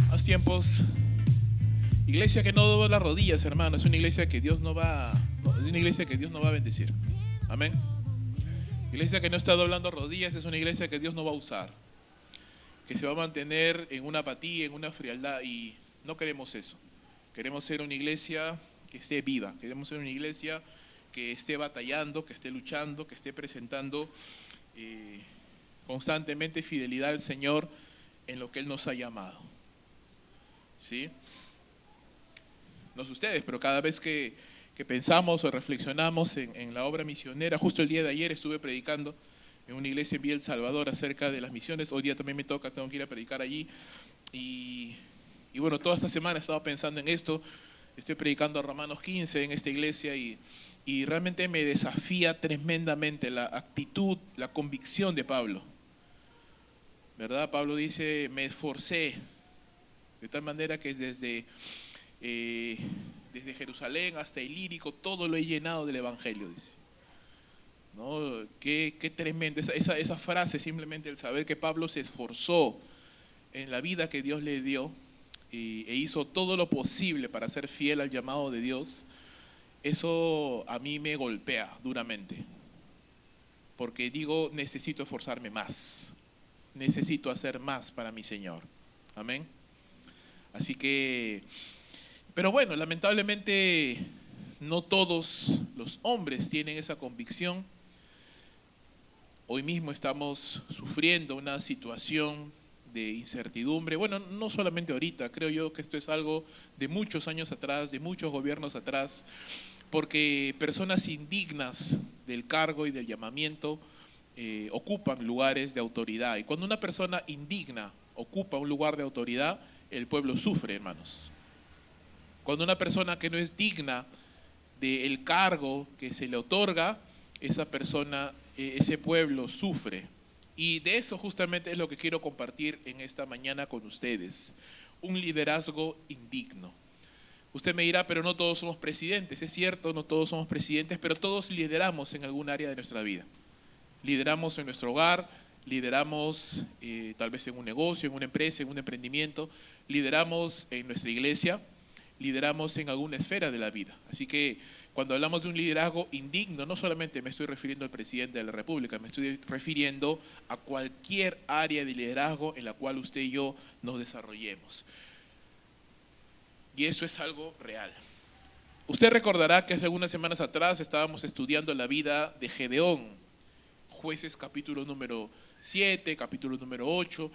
Hace tiempos, iglesia que no dobla las rodillas, hermano, es una iglesia que Dios no va, es una iglesia que Dios no va a bendecir. Amén. Iglesia que no está doblando rodillas es una iglesia que Dios no va a usar, que se va a mantener en una apatía, en una frialdad, y no queremos eso. Queremos ser una iglesia que esté viva, queremos ser una iglesia que esté batallando, que esté luchando, que esté presentando constantemente fidelidad al Señor en lo que Él nos ha llamado. ¿Sí? No sé ustedes, pero cada vez que pensamos o reflexionamos en la obra misionera, justo el día de ayer estuve predicando en una iglesia en Villa El Salvador acerca de las misiones. Hoy día también me toca, tengo que ir a predicar allí. Y bueno, toda esta semana he estado pensando en esto. Estoy predicando a Romanos 15 en esta iglesia y realmente me desafía tremendamente la actitud, la convicción de Pablo. ¿Verdad? Pablo dice, me esforcé de tal manera que desde Jerusalén hasta Ilírico todo lo he llenado del Evangelio, dice. ¿No? Qué tremendo, esa frase, simplemente el saber que Pablo se esforzó en la vida que Dios le dio e hizo todo lo posible para ser fiel al llamado de Dios, eso a mí me golpea duramente, porque digo, necesito esforzarme más, necesito hacer más para mi Señor. Amén. Así que, pero bueno, lamentablemente no todos los hombres tienen esa convicción. Hoy mismo estamos sufriendo una situación de incertidumbre. Bueno, no solamente ahorita, creo yo que esto es algo de muchos años atrás, de muchos gobiernos atrás, porque personas indignas del cargo y del llamamiento ocupan lugares de autoridad. Y cuando una persona indigna ocupa un lugar de autoridad, el pueblo sufre, hermanos. Cuando una persona que no es digna del cargo que se le otorga, esa persona, ese pueblo sufre. Y de eso justamente es lo que quiero compartir en esta mañana con ustedes. Un liderazgo indigno. Usted me dirá, pero no todos somos presidentes. Es cierto, no todos somos presidentes, pero todos lideramos en algún área de nuestra vida. Lideramos en nuestro hogar, lideramos tal vez en un negocio, en una empresa, en un emprendimiento, lideramos en nuestra iglesia, lideramos en alguna esfera de la vida. Así que cuando hablamos de un liderazgo indigno, no solamente me estoy refiriendo al presidente de la República, me estoy refiriendo a cualquier área de liderazgo en la cual usted y yo nos desarrollemos. Y eso es algo real. Usted recordará que hace algunas semanas atrás estábamos estudiando la vida de Gedeón, Jueces capítulo número 7, capítulo número 8,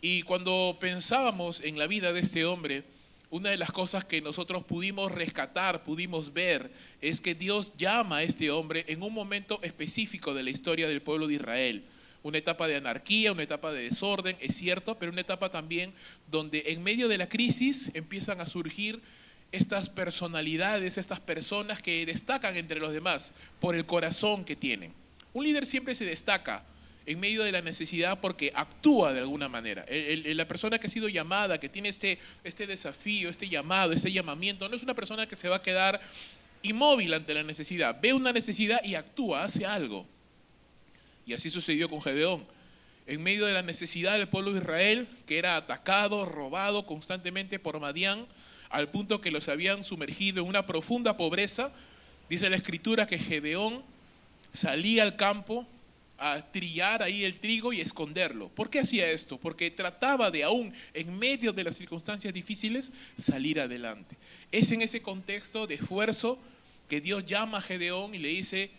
y cuando pensábamos en la vida de este hombre, una de las cosas que nosotros pudimos rescatar, pudimos ver, es que Dios llama a este hombre en un momento específico de la historia del pueblo de Israel. Una etapa de anarquía, una etapa de desorden, es cierto, pero una etapa también donde en medio de la crisis empiezan a surgir estas personalidades, estas personas que destacan entre los demás por el corazón que tienen. Un líder siempre se destaca en medio de la necesidad porque actúa de alguna manera. La persona que ha sido llamada, que tiene este desafío, este llamado, este llamamiento, no es una persona que se va a quedar inmóvil ante la necesidad. Ve una necesidad y actúa, hace algo. Y así sucedió con Gedeón. En medio de la necesidad del pueblo de Israel, que era atacado, robado constantemente por Madián, al punto que los habían sumergido en una profunda pobreza, dice la Escritura que Gedeón salía al campo a trillar ahí el trigo y esconderlo. ¿Por qué hacía esto? Porque trataba de, aún en medio de las circunstancias difíciles, salir adelante. Es en ese contexto de esfuerzo que Dios llama a Gedeón y le dice,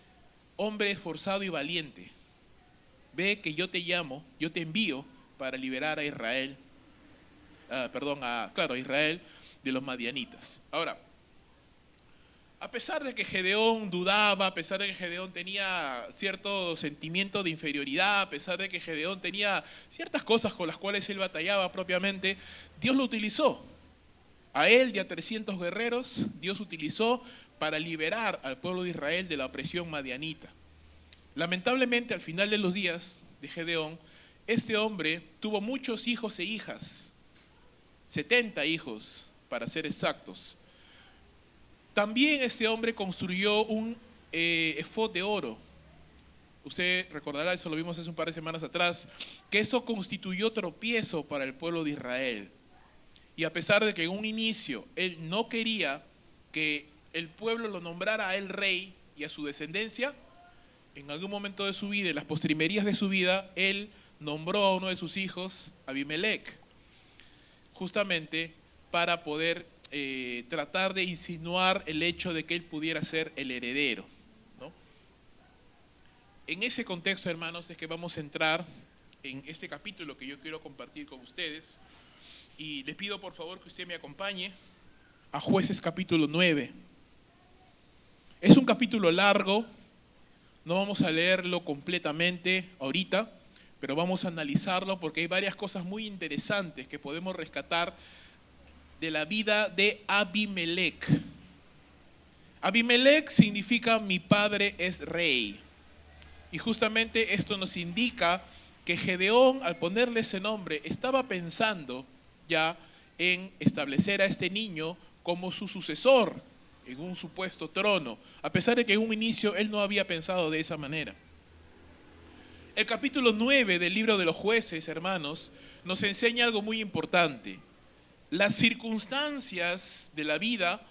hombre esforzado y valiente, ve que yo te llamo, yo te envío para liberar a Israel, a Israel de los madianitas. Ahora, a pesar de que Gedeón dudaba, a pesar de que Gedeón tenía cierto sentimiento de inferioridad, a pesar de que Gedeón tenía ciertas cosas con las cuales él batallaba propiamente, Dios lo utilizó. A él y a 300 guerreros, Dios utilizó para liberar al pueblo de Israel de la opresión madianita. Lamentablemente, al final de los días de Gedeón, este hombre tuvo muchos hijos e hijas. 70 hijos, para ser exactos. También este hombre construyó un efod de oro. Usted recordará, eso lo vimos hace un par de semanas atrás, que eso constituyó tropiezo para el pueblo de Israel. Y a pesar de que en un inicio él no quería que el pueblo lo nombrara a él rey y a su descendencia, en algún momento de su vida, en las postrimerías de su vida, él nombró a uno de sus hijos, Abimelec, justamente para poder tratar de insinuar el hecho de que él pudiera ser el heredero, ¿no? En ese contexto, hermanos, es que vamos a entrar en este capítulo que yo quiero compartir con ustedes, y les pido por favor que usted me acompañe a Jueces capítulo 9. Es un capítulo largo, no vamos a leerlo completamente ahorita, pero vamos a analizarlo porque hay varias cosas muy interesantes que podemos rescatar de la vida de Abimelec. Abimelec significa mi padre es rey. Y justamente esto nos indica que Gedeón, al ponerle ese nombre, estaba pensando ya en establecer a este niño como su sucesor en un supuesto trono, a pesar de que en un inicio él no había pensado de esa manera. El capítulo 9 del libro de los Jueces, hermanos, nos enseña algo muy importante. Las circunstancias de la vida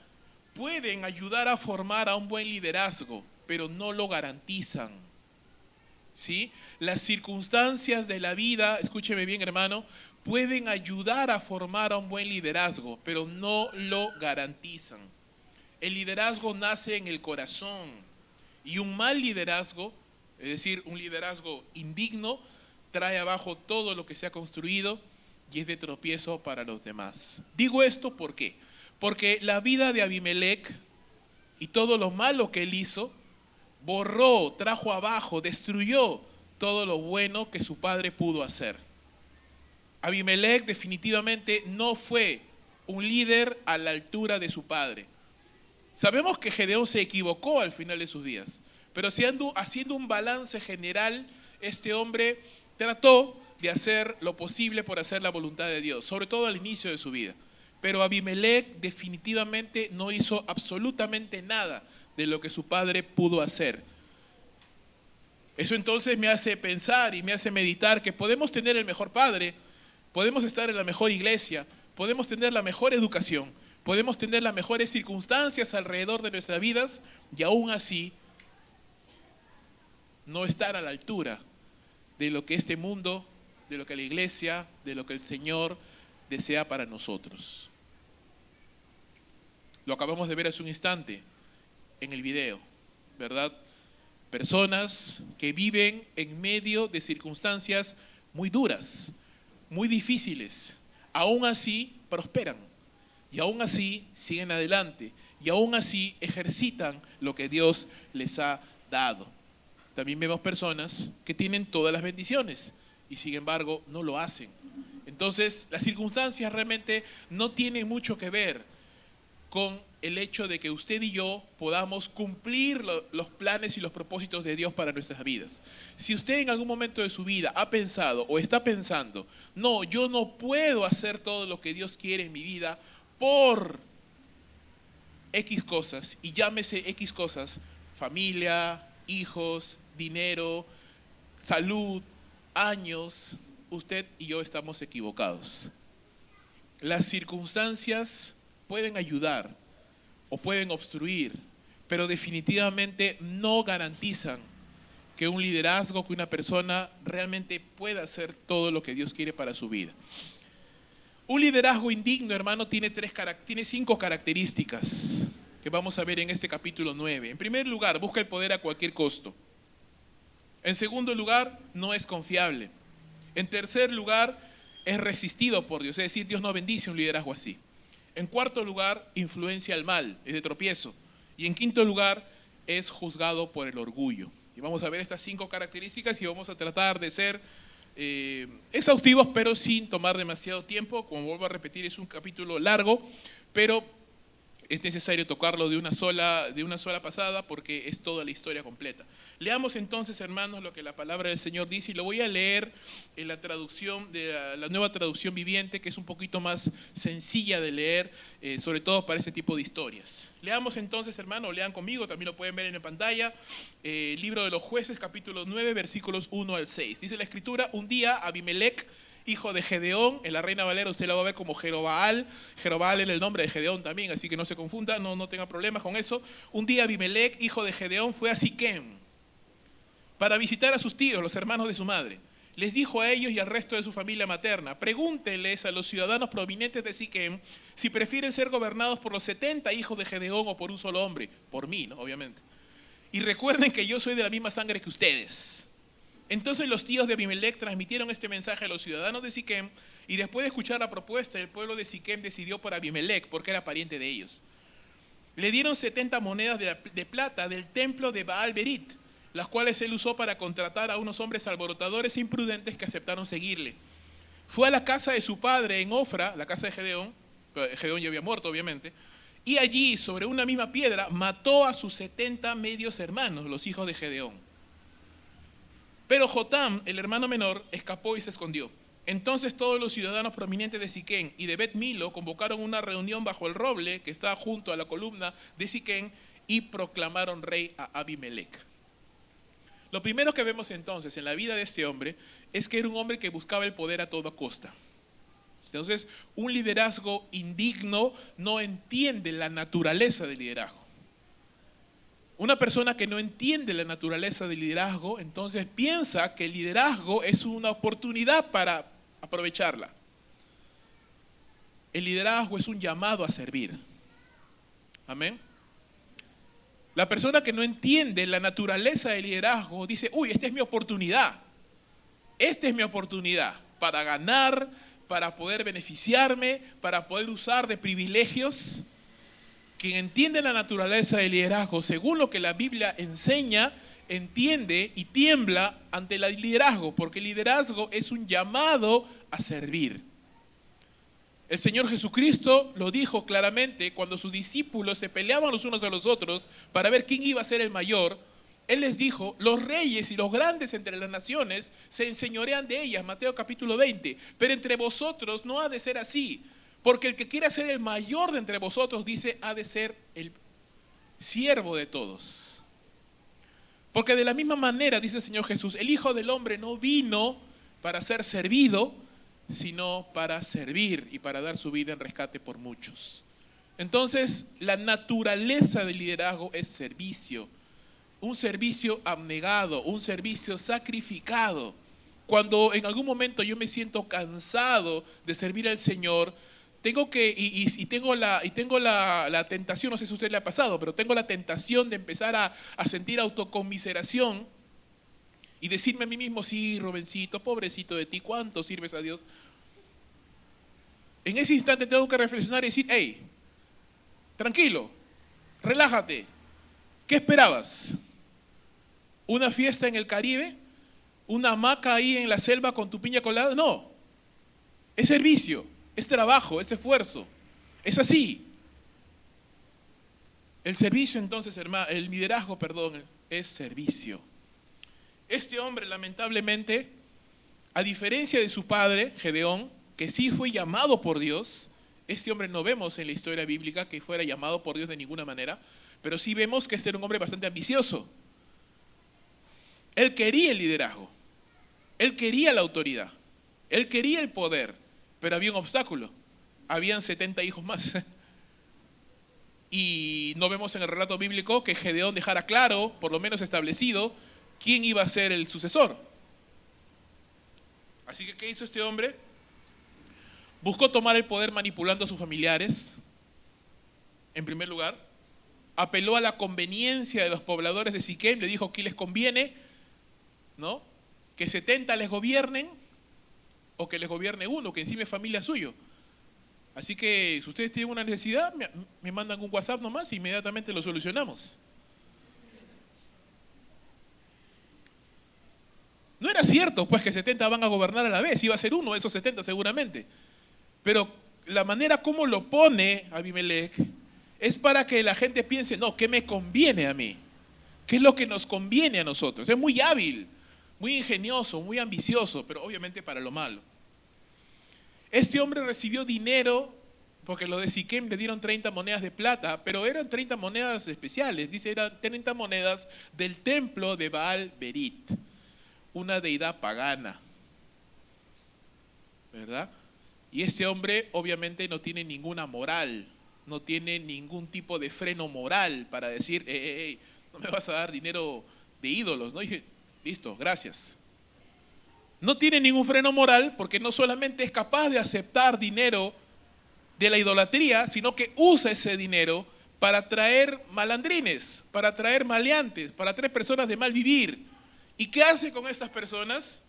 pueden ayudar a formar a un buen liderazgo, pero no lo garantizan. ¿Sí? Las circunstancias de la vida, escúcheme bien, hermano, pueden ayudar a formar a un buen liderazgo, pero no lo garantizan. El liderazgo nace en el corazón y un mal liderazgo, es decir, un liderazgo indigno, trae abajo todo lo que se ha construido y es de tropiezo para los demás. Digo esto ¿por qué? Porque la vida de Abimelec y todo lo malo que él hizo, borró, trajo abajo, destruyó todo lo bueno que su padre pudo hacer. Abimelec definitivamente no fue un líder a la altura de su padre. Sabemos que Gedeón se equivocó al final de sus días, pero haciendo un balance general, este hombre trató de hacer lo posible por hacer la voluntad de Dios, sobre todo al inicio de su vida. Pero Abimelec definitivamente no hizo absolutamente nada de lo que su padre pudo hacer. Eso entonces me hace pensar y me hace meditar que podemos tener el mejor padre, podemos estar en la mejor iglesia, podemos tener la mejor educación, podemos tener las mejores circunstancias alrededor de nuestras vidas y aún así no estar a la altura de lo que este mundo, de lo que la iglesia, de lo que el Señor desea para nosotros. Lo acabamos de ver hace un instante en el video, ¿verdad? Personas que viven en medio de circunstancias muy duras, muy difíciles, aún así prosperan y aún así siguen adelante y aún así ejercitan lo que Dios les ha dado. También vemos personas que tienen todas las bendiciones y sin embargo no lo hacen. Entonces, las circunstancias realmente no tienen mucho que ver con el hecho de que usted y yo podamos cumplir los planes y los propósitos de Dios para nuestras vidas. Si usted en algún momento de su vida ha pensado o está pensando, no, yo no puedo hacer todo lo que Dios quiere en mi vida por X cosas, y llámese X cosas, familia, hijos, dinero, salud, años, usted y yo estamos equivocados. Las circunstancias pueden ayudar o pueden obstruir, pero definitivamente no garantizan que un liderazgo, que una persona realmente pueda hacer todo lo que Dios quiere para su vida. Un liderazgo indigno, hermano, tiene 5 características que vamos a ver en este capítulo 9. En primer lugar, busca el poder a cualquier costo. En segundo lugar, no es confiable. En tercer lugar, es resistido por Dios, es decir, Dios no bendice un liderazgo así. En cuarto lugar, influencia al mal, es de tropiezo. Y en quinto lugar, es juzgado por el orgullo. Y vamos a ver estas 5 características y vamos a tratar de ser exhaustivos, pero sin tomar demasiado tiempo. Como vuelvo a repetir, es un capítulo largo, pero es necesario tocarlo de una sola pasada porque es toda la historia completa. Leamos entonces, hermanos, lo que la palabra del Señor dice, y lo voy a leer en la traducción de la Nueva Traducción Viviente, que es un poquito más sencilla de leer, sobre todo para este tipo de historias. Leamos entonces, hermanos, lean conmigo, también lo pueden ver en la pantalla, Libro de los Jueces, capítulo 9, versículos 1 al 6. Dice la Escritura: un día Abimelec, hijo de Gedeón, en la Reina Valera usted la va a ver como Jerobaal. Jerobaal era el nombre de Gedeón también, así que no se confunda, no tenga problemas con eso. Un día Abimelec, hijo de Gedeón, fue a Siquem para visitar a sus tíos, los hermanos de su madre. Les dijo a ellos y al resto de su familia materna: pregúntenles a los ciudadanos prominentes de Siquem si prefieren ser gobernados por los 70 hijos de Gedeón o por un solo hombre, por mí, ¿no? Obviamente. Y recuerden que yo soy de la misma sangre que ustedes. Entonces los tíos de Abimelec transmitieron este mensaje a los ciudadanos de Siquem, y después de escuchar la propuesta, el pueblo de Siquem decidió por Abimelec, porque era pariente de ellos. Le dieron 70 monedas de plata del templo de Baal Berit, las cuales él usó para contratar a unos hombres alborotadores e imprudentes que aceptaron seguirle. Fue a la casa de su padre en Ofra, la casa de Gedeón. Gedeón ya había muerto, obviamente, y allí, sobre una misma piedra, mató a sus 70 medios hermanos, los hijos de Gedeón. Pero Jotam, el hermano menor, escapó y se escondió. Entonces todos los ciudadanos prominentes de Siquem y de Bet Milo convocaron una reunión bajo el roble que estaba junto a la columna de Siquem y proclamaron rey a Abimelec. Lo primero que vemos entonces en la vida de este hombre es que era un hombre que buscaba el poder a toda costa. Entonces, un liderazgo indigno no entiende la naturaleza del liderazgo. Una persona que no entiende la naturaleza del liderazgo, entonces piensa que el liderazgo es una oportunidad para aprovecharla. El liderazgo es un llamado a servir. Amén. La persona que no entiende la naturaleza del liderazgo dice: uy, esta es mi oportunidad. Esta es mi oportunidad para ganar, para poder beneficiarme, para poder usar de privilegios. Quien entiende la naturaleza del liderazgo, según lo que la Biblia enseña, entiende y tiembla ante el liderazgo, porque el liderazgo es un llamado a servir. El Señor Jesucristo lo dijo claramente cuando sus discípulos se peleaban los unos a los otros para ver quién iba a ser el mayor. Él les dijo: los reyes y los grandes entre las naciones se enseñorean de ellas, Mateo capítulo 20, pero entre vosotros no ha de ser así. Porque el que quiera ser el mayor de entre vosotros, dice, ha de ser el siervo de todos. Porque de la misma manera, dice el Señor Jesús, el Hijo del Hombre no vino para ser servido, sino para servir y para dar su vida en rescate por muchos. Entonces, la naturaleza del liderazgo es servicio. Un servicio abnegado, un servicio sacrificado. Cuando en algún momento yo me siento cansado de servir al Señor, tengo la tentación, no sé si a usted le ha pasado, pero tengo la tentación de empezar a sentir autoconmiseración y decirme a mí mismo: sí, Robencito, pobrecito de ti, ¿cuánto sirves a Dios? En ese instante tengo que reflexionar y decir: hey, tranquilo, relájate. ¿Qué esperabas? ¿Una fiesta en el Caribe? ¿Una hamaca ahí en la selva con tu piña colada? No, es servicio. Es trabajo, es esfuerzo, es así. El servicio entonces, hermano, el liderazgo, perdón, es servicio. Este hombre, lamentablemente, a diferencia de su padre, Gedeón, que sí fue llamado por Dios, este hombre no vemos en la historia bíblica que fuera llamado por Dios de ninguna manera, pero sí vemos que este era un hombre bastante ambicioso. Él quería el liderazgo, él quería la autoridad, él quería el poder. Pero había un obstáculo, habían 70 hijos más. Y no vemos en el relato bíblico que Gedeón dejara claro, por lo menos establecido, quién iba a ser el sucesor. Así que, ¿qué hizo este hombre? Buscó tomar el poder manipulando a sus familiares, en primer lugar. Apeló a la conveniencia de los pobladores de Siquem, le dijo que les conviene, ¿no?, que 70 les gobiernen, o que les gobierne uno, que encima es familia suyo. Así que si ustedes tienen una necesidad, me mandan un WhatsApp nomás e inmediatamente lo solucionamos. No era cierto pues que 70 van a gobernar a la vez, iba a ser uno de esos 70 seguramente. Pero la manera como lo pone Abimelec Es para que la gente piense, no, ¿qué me conviene a mí? ¿Qué es lo que nos conviene a nosotros? Es muy hábil, muy ingenioso, muy ambicioso, pero obviamente para lo malo. Este hombre recibió dinero porque los de Siquem le dieron 30 monedas de plata, pero eran 30 monedas especiales. Dice, eran 30 monedas del templo de Baal Berit, una deidad pagana, ¿verdad? Y este hombre obviamente no tiene ninguna moral, no tiene ningún tipo de freno moral para decir, no me vas a dar dinero de ídolos, ¿no? Y dije, listo, gracias. No tiene ningún freno moral porque no solamente es capaz de aceptar dinero de la idolatría, sino que usa ese dinero para traer malandrines, para traer maleantes, para traer personas de mal vivir. ¿Y qué hace con estas personas?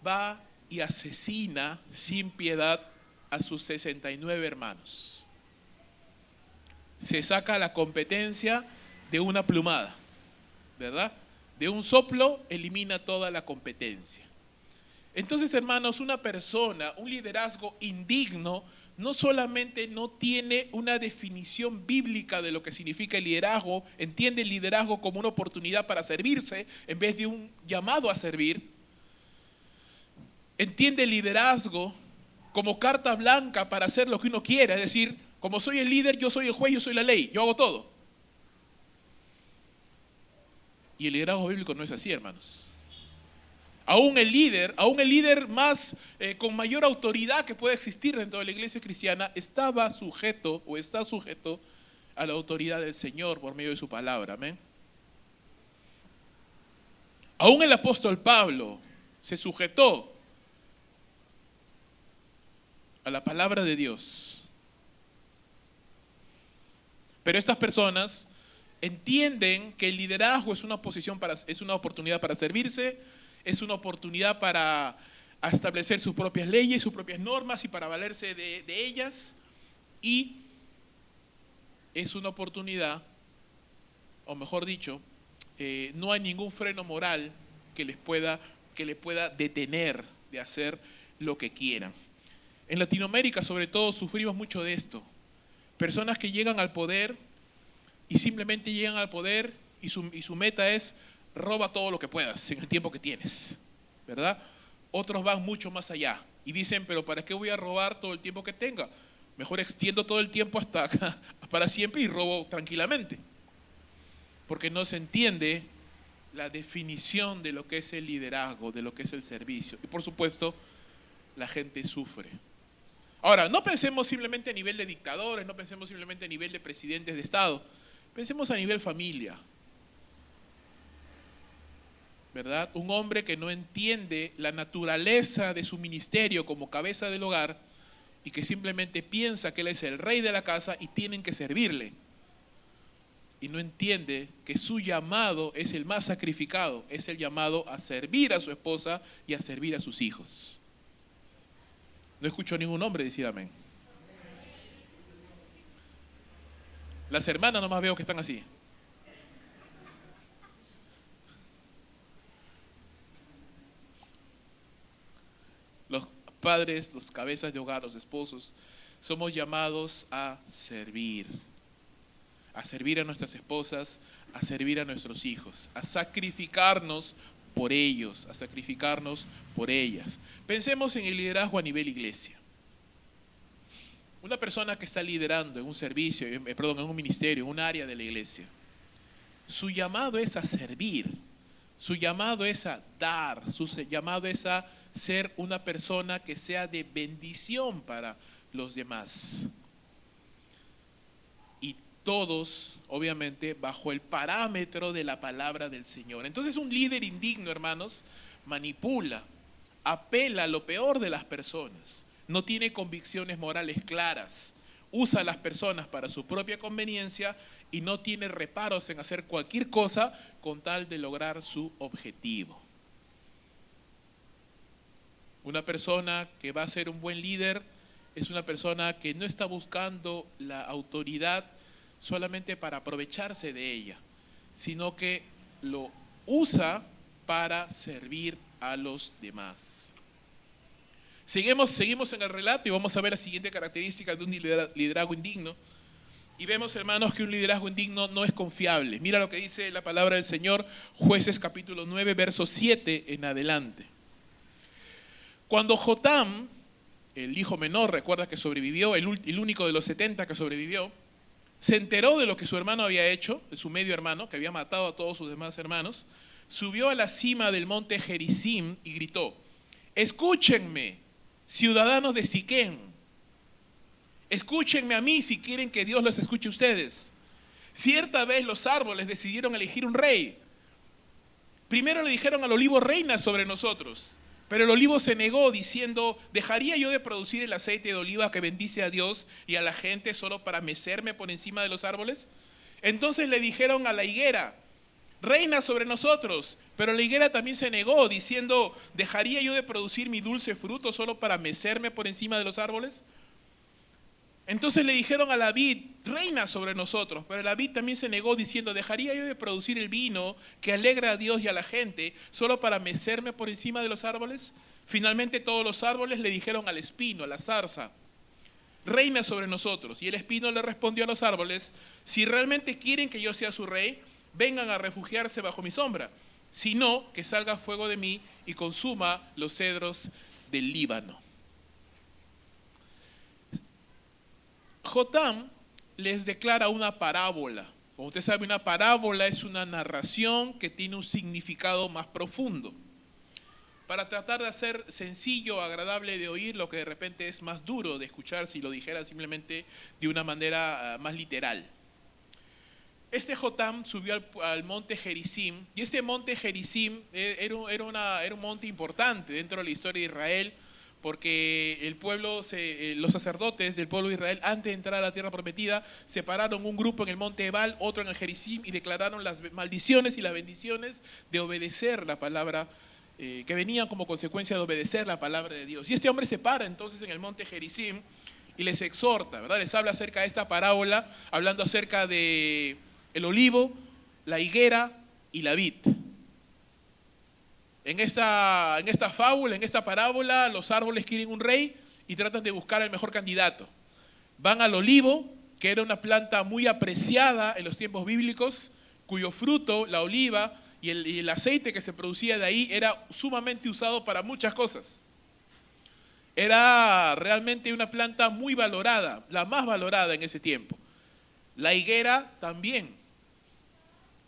Va y asesina sin piedad a sus 69 hermanos. Se saca la competencia de una plumada, ¿verdad? De un soplo elimina toda la competencia. Entonces, hermanos, una persona, un liderazgo indigno, no solamente no tiene una definición bíblica de lo que significa el liderazgo, entiende el liderazgo como una oportunidad para servirse en vez de un llamado a servir. Entiende el liderazgo como carta blanca para hacer lo que uno quiera, es decir, como soy el líder, yo soy el juez, yo soy la ley, yo hago todo. Y el liderazgo bíblico no es así, hermanos. Aún el líder más con mayor autoridad que puede existir dentro de la iglesia cristiana, estaba sujeto o está sujeto a la autoridad del Señor por medio de su palabra. Amén. Aún el apóstol Pablo se sujetó a la palabra de Dios. Pero estas personas entienden que el liderazgo es una oportunidad para servirse, es una oportunidad para establecer sus propias leyes, sus propias normas y para valerse de ellas. Y es una oportunidad, o mejor dicho, no hay ningún freno moral que les pueda detener de hacer lo que quieran. En Latinoamérica, sobre todo, sufrimos mucho de esto. Personas que llegan al poder y simplemente llegan al poder y su meta es roba todo lo que puedas en el tiempo que tienes, ¿verdad? Otros van mucho más allá y dicen, pero ¿para qué voy a robar todo el tiempo que tenga? Mejor extiendo todo el tiempo hasta para siempre y robo tranquilamente. Porque no se entiende la definición de lo que es el liderazgo, de lo que es el servicio. Y por supuesto, la gente sufre. Ahora, no pensemos simplemente a nivel de dictadores, no pensemos simplemente a nivel de presidentes de Estado, pensemos a nivel familia, ¿verdad? Un hombre que no entiende la naturaleza de su ministerio como cabeza del hogar y que simplemente piensa que él es el rey de la casa y tienen que servirle. Y no entiende que su llamado es el más sacrificado, es el llamado a servir a su esposa y a servir a sus hijos. No escucho a ningún hombre decir amén. Las hermanas nomás veo que están así. Los padres, los cabezas de hogar, los esposos, somos llamados a servir a nuestras esposas, a servir a nuestros hijos, a sacrificarnos por ellos, a sacrificarnos por ellas. Pensemos en el liderazgo a nivel iglesia. Una persona que está liderando en un servicio, en un ministerio, en un área de la iglesia, su llamado es a servir, su llamado es a dar, su llamado es a ser una persona que sea de bendición para los demás. Y todos, obviamente, bajo el parámetro de la palabra del Señor. Entonces, un líder indigno, hermanos, manipula, apela a lo peor de las personas, no tiene convicciones morales claras, usa a las personas para su propia conveniencia y no tiene reparos en hacer cualquier cosa con tal de lograr su objetivo. Una persona que va a ser un buen líder es una persona que no está buscando la autoridad solamente para aprovecharse de ella, sino que lo usa para servir a los demás. Seguimos en el relato y vamos a ver la siguiente característica de un liderazgo indigno. Y vemos, hermanos, que un liderazgo indigno no es confiable. Mira lo que dice la palabra del Señor, Jueces capítulo 9, verso 7 en adelante. Cuando Jotam, el hijo menor, recuerda que sobrevivió, el único de los 70 que sobrevivió, se enteró de lo que su hermano había hecho, de su medio hermano, que había matado a todos sus demás hermanos, subió a la cima del monte Gerizim y gritó: escúchenme, ciudadanos de Siquén, escúchenme a mí si quieren que Dios los escuche a ustedes. Cierta vez los árboles decidieron elegir un rey. Primero le dijeron al olivo: reina sobre nosotros. Pero el olivo se negó diciendo: ¿dejaría yo de producir el aceite de oliva que bendice a Dios y a la gente solo para mecerme por encima de los árboles? Entonces le dijeron a la higuera: reina sobre nosotros. Pero la higuera también se negó diciendo: ¿dejaría yo de producir mi dulce fruto solo para mecerme por encima de los árboles? Entonces le dijeron a la vid: reina sobre nosotros. Pero la vid también se negó diciendo: ¿dejaría yo de producir el vino que alegra a Dios y a la gente solo para mecerme por encima de los árboles? Finalmente todos los árboles le dijeron al espino, a la zarza: reina sobre nosotros. Y el espino le respondió a los árboles: si realmente quieren que yo sea su rey, vengan a refugiarse bajo mi sombra. Si no, que salga fuego de mí y consuma los cedros del Líbano. Jotam les declara una parábola. Como usted sabe, una parábola es una narración que tiene un significado más profundo, para tratar de hacer sencillo, agradable de oír, lo que de repente es más duro de escuchar si lo dijera simplemente de una manera más literal. Este Jotam subió al monte Gerizim, y este monte Gerizim era un monte importante dentro de la historia de Israel, porque el pueblo, los sacerdotes del pueblo de Israel, antes de entrar a la tierra prometida, separaron un grupo en el monte Ebal, otro en el Gerizim, y declararon las maldiciones y las bendiciones de obedecer la palabra, que venían como consecuencia de obedecer la palabra de Dios. Y este hombre se para entonces en el monte Gerizim y les exhorta, ¿verdad? Les habla acerca de esta parábola, hablando acerca de el olivo, la higuera y la vid. En esta fábula, en esta parábola, los árboles quieren un rey y tratan de buscar el mejor candidato. Van al olivo, que era una planta muy apreciada en los tiempos bíblicos, cuyo fruto, la oliva y el aceite que se producía de ahí era sumamente usado para muchas cosas. Era realmente una planta muy valorada, la más valorada en ese tiempo. La higuera también,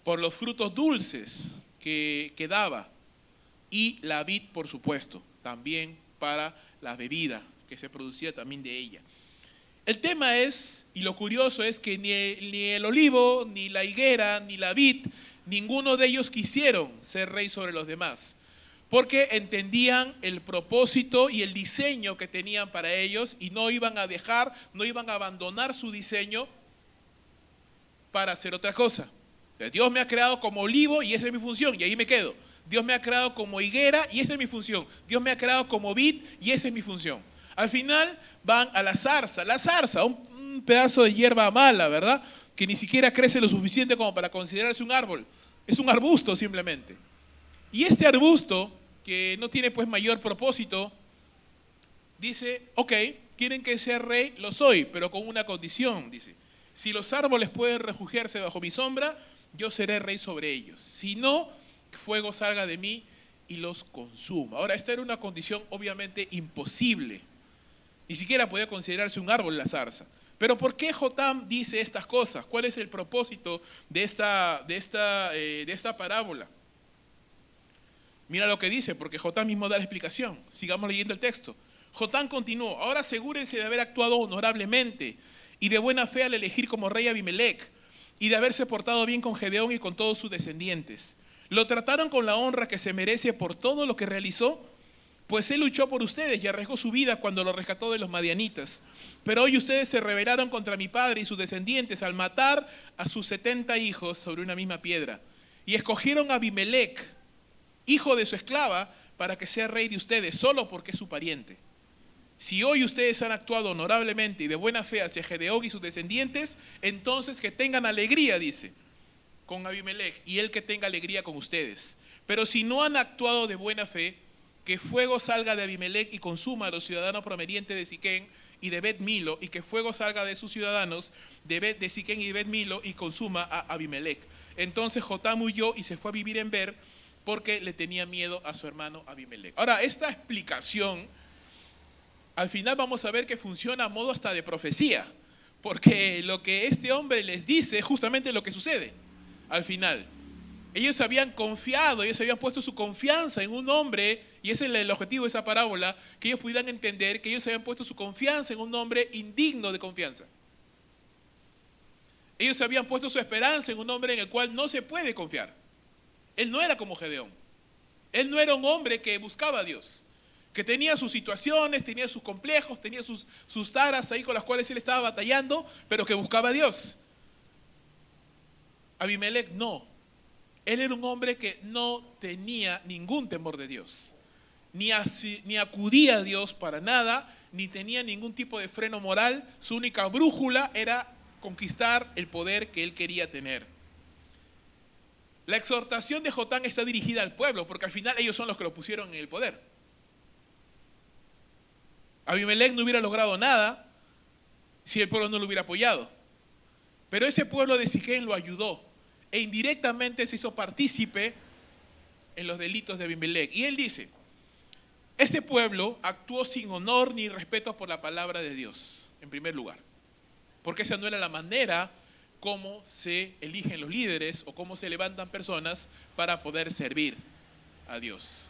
por los frutos dulces que daba. Y la vid, por supuesto, también para la bebida que se producía también de ella. El tema es, y lo curioso es que ni el olivo, ni la higuera, ni la vid, ninguno de ellos quisieron ser rey sobre los demás, porque entendían el propósito y el diseño que tenían para ellos y no iban a abandonar su diseño para hacer otra cosa. Dios me ha creado como olivo y esa es mi función, y ahí me quedo. Dios me ha creado como higuera y esa es mi función. Dios me ha creado como vid y esa es mi función. Al final van a la zarza, un pedazo de hierba mala, ¿verdad? Que ni siquiera crece lo suficiente como para considerarse un árbol. Es un arbusto simplemente. Y este arbusto, que no tiene pues mayor propósito, dice: ok, quieren que sea rey, lo soy, pero con una condición, dice: si los árboles pueden refugiarse bajo mi sombra, yo seré rey sobre ellos. Si no, fuego salga de mí y los consuma. Ahora, esta era una condición obviamente imposible. Ni siquiera podía considerarse un árbol la zarza. Pero ¿por qué Jotam dice estas cosas? ¿Cuál es el propósito de esta parábola? Mira lo que dice, porque Jotam mismo da la explicación. Sigamos leyendo el texto. Jotam continuó: ahora asegúrense de haber actuado honorablemente y de buena fe al elegir como rey a Abimelec, y de haberse portado bien con Gedeón y con todos sus descendientes. Lo trataron con la honra que se merece por todo lo que realizó, pues él luchó por ustedes y arriesgó su vida cuando lo rescató de los madianitas. Pero hoy ustedes se rebelaron contra mi padre y sus descendientes al matar a sus 70 hijos sobre una misma piedra. Y escogieron a Abimelec, hijo de su esclava, para que sea rey de ustedes, solo porque es su pariente. Si hoy ustedes han actuado honorablemente y de buena fe hacia Gedeón y sus descendientes, entonces que tengan alegría, dice, con Abimelec, y él que tenga alegría con ustedes. Pero si no han actuado de buena fe, que fuego salga de Abimelec y consuma a los ciudadanos provenientes de Siquén y de Bet Milo, y que fuego salga de sus ciudadanos de Siquén y de Bet Milo y consuma a Abimelec. Entonces Jotam huyó y se fue a vivir en Ber porque le tenía miedo a su hermano Abimelec. Ahora, esta explicación, al final vamos a ver que funciona a modo hasta de profecía, porque lo que este hombre les dice es justamente lo que sucede al final. Ellos habían confiado, ellos habían puesto su confianza en un hombre, y ese es el objetivo de esa parábola, que ellos pudieran entender que ellos habían puesto su confianza en un hombre indigno de confianza. Ellos habían puesto su esperanza en un hombre en el cual no se puede confiar. Él no era como Gedeón. Él no era un hombre que buscaba a Dios, que tenía sus situaciones, tenía sus complejos, tenía sus taras ahí con las cuales él estaba batallando, pero que buscaba a Dios. Abimelec no. Él era un hombre que no tenía ningún temor de Dios, ni acudía a Dios para nada, ni tenía ningún tipo de freno moral. Su única brújula era conquistar el poder que él quería tener. La exhortación de Jotam está dirigida al pueblo, porque al final ellos son los que lo pusieron en el poder. Abimelec no hubiera logrado nada si el pueblo no lo hubiera apoyado. Pero ese pueblo de Siquén lo ayudó e indirectamente se hizo partícipe en los delitos de Abimelec. Y él dice, este pueblo actuó sin honor ni respeto por la palabra de Dios, en primer lugar. Porque esa no era la manera como se eligen los líderes o cómo se levantan personas para poder servir a Dios.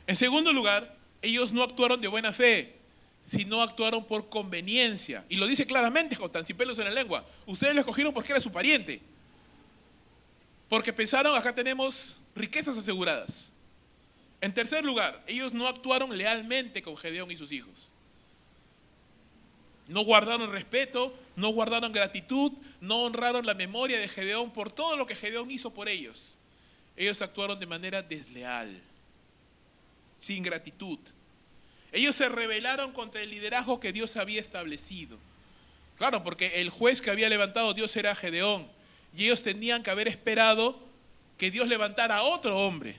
En segundo lugar, ellos no actuaron de buena fe, sino actuaron por conveniencia. Y lo dice claramente Jotam, sin pelos en la lengua. Ustedes lo escogieron porque era su pariente. Porque pensaron, acá tenemos riquezas aseguradas. En tercer lugar, ellos no actuaron lealmente con Gedeón y sus hijos. No guardaron respeto, no guardaron gratitud, no honraron la memoria de Gedeón por todo lo que Gedeón hizo por ellos. Ellos actuaron de manera desleal, sin gratitud. Ellos se rebelaron contra el liderazgo que Dios había establecido. Claro, porque el juez que había levantado Dios era Gedeón. Y ellos tenían que haber esperado que Dios levantara a otro hombre,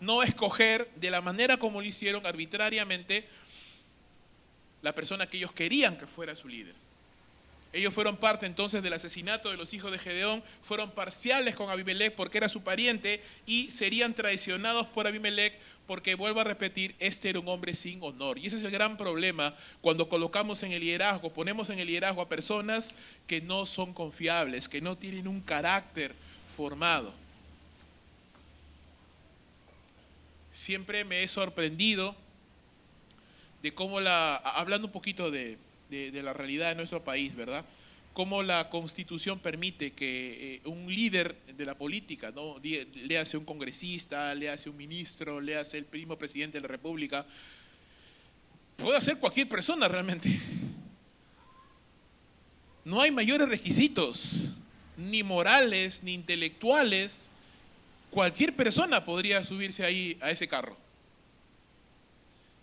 no escoger de la manera como lo hicieron arbitrariamente la persona que ellos querían que fuera su líder. Ellos fueron parte entonces del asesinato de los hijos de Gedeón, fueron parciales con Abimelec porque era su pariente y serían traicionados por Abimelec porque, vuelvo a repetir, este era un hombre sin honor. Y ese es el gran problema cuando colocamos en el liderazgo, ponemos en el liderazgo a personas que no son confiables, que no tienen un carácter formado. Siempre me he sorprendido de cómo hablando un poquito de la realidad de nuestro país, ¿verdad? Cómo la Constitución permite que un líder de la política, ¿no? Léase un congresista, léase un ministro, léase el primo presidente de la República, puede ser cualquier persona realmente. No hay mayores requisitos, ni morales, ni intelectuales. Cualquier persona podría subirse ahí a ese carro.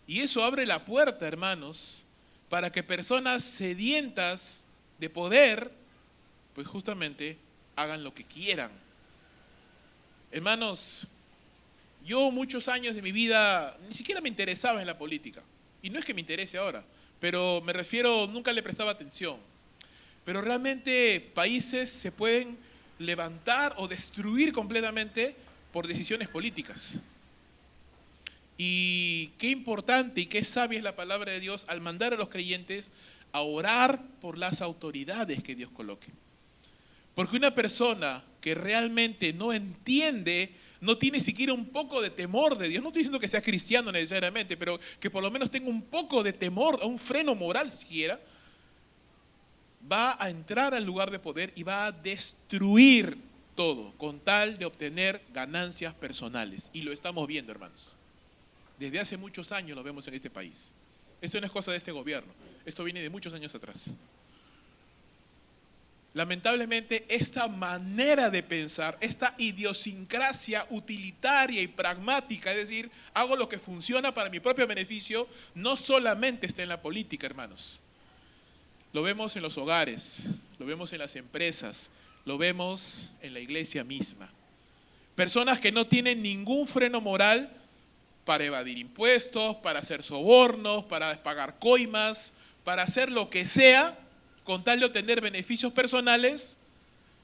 Y eso abre la puerta, hermanos, para que personas sedientas de poder, pues justamente hagan lo que quieran. Hermanos, yo muchos años de mi vida ni siquiera me interesaba en la política. Y no es que me interese ahora, pero me refiero, nunca le prestaba atención. Pero realmente países se pueden levantar o destruir completamente por decisiones políticas. Y qué importante y qué sabia es la palabra de Dios al mandar a los creyentes a orar por las autoridades que Dios coloque. Porque una persona que realmente no entiende, no tiene siquiera un poco de temor de Dios, no estoy diciendo que sea cristiano necesariamente, pero que por lo menos tenga un poco de temor, un freno moral siquiera, va a entrar al lugar de poder y va a destruir todo con tal de obtener ganancias personales. Y lo estamos viendo, hermanos. Desde hace muchos años lo vemos en este país. Esto no es cosa de este gobierno, esto viene de muchos años atrás. Lamentablemente, esta manera de pensar, esta idiosincrasia utilitaria y pragmática, es decir, hago lo que funciona para mi propio beneficio, no solamente está en la política, hermanos. Lo vemos en los hogares, lo vemos en las empresas, lo vemos en la iglesia misma. Personas que no tienen ningún freno moral para evadir impuestos, para hacer sobornos, para pagar coimas, para hacer lo que sea con tal de obtener beneficios personales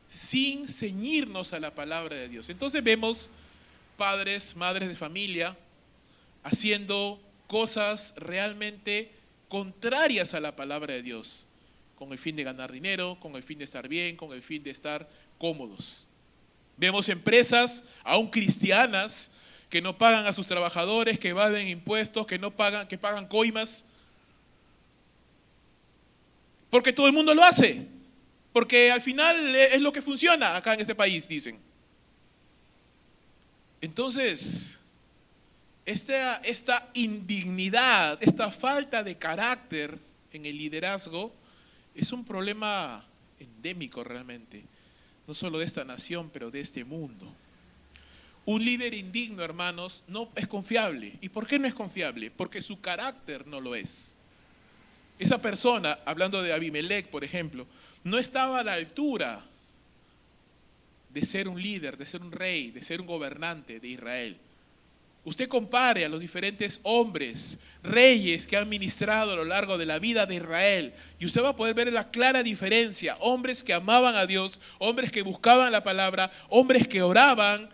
sin ceñirnos a la palabra de Dios. Entonces vemos padres, madres de familia haciendo cosas realmente contrarias a la palabra de Dios, con el fin de ganar dinero, con el fin de estar bien, con el fin de estar cómodos. Vemos empresas, aún cristianas, que no pagan a sus trabajadores, que evaden impuestos, que pagan coimas, porque todo el mundo lo hace, porque al final es lo que funciona acá en este país, dicen. Entonces, esta indignidad, esta falta de carácter en el liderazgo es un problema endémico realmente, no solo de esta nación, pero de este mundo. Un líder indigno, hermanos, no es confiable. ¿Y por qué no es confiable? Porque su carácter no lo es. Esa persona, hablando de Abimelec, por ejemplo, no estaba a la altura de ser un líder, de ser un rey, de ser un gobernante de Israel. Usted compare a los diferentes hombres, reyes que han ministrado a lo largo de la vida de Israel y usted va a poder ver la clara diferencia. Hombres que amaban a Dios, hombres que buscaban la palabra, hombres que oraban,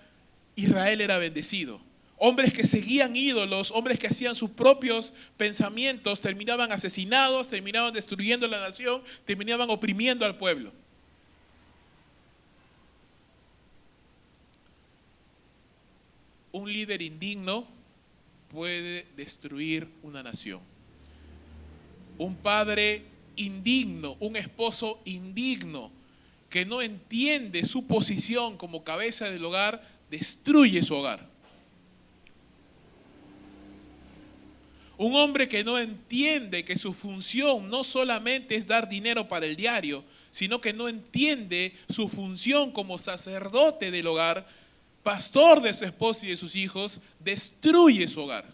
Israel era bendecido. Hombres que seguían ídolos, hombres que hacían sus propios pensamientos, terminaban asesinados, terminaban destruyendo la nación, terminaban oprimiendo al pueblo. Un líder indigno puede destruir una nación. Un padre indigno, un esposo indigno, que no entiende su posición como cabeza del hogar, destruye su hogar. Un hombre que no entiende que su función no solamente es dar dinero para el diario, sino que no entiende su función como sacerdote del hogar, pastor de su esposa y de sus hijos, destruye su hogar.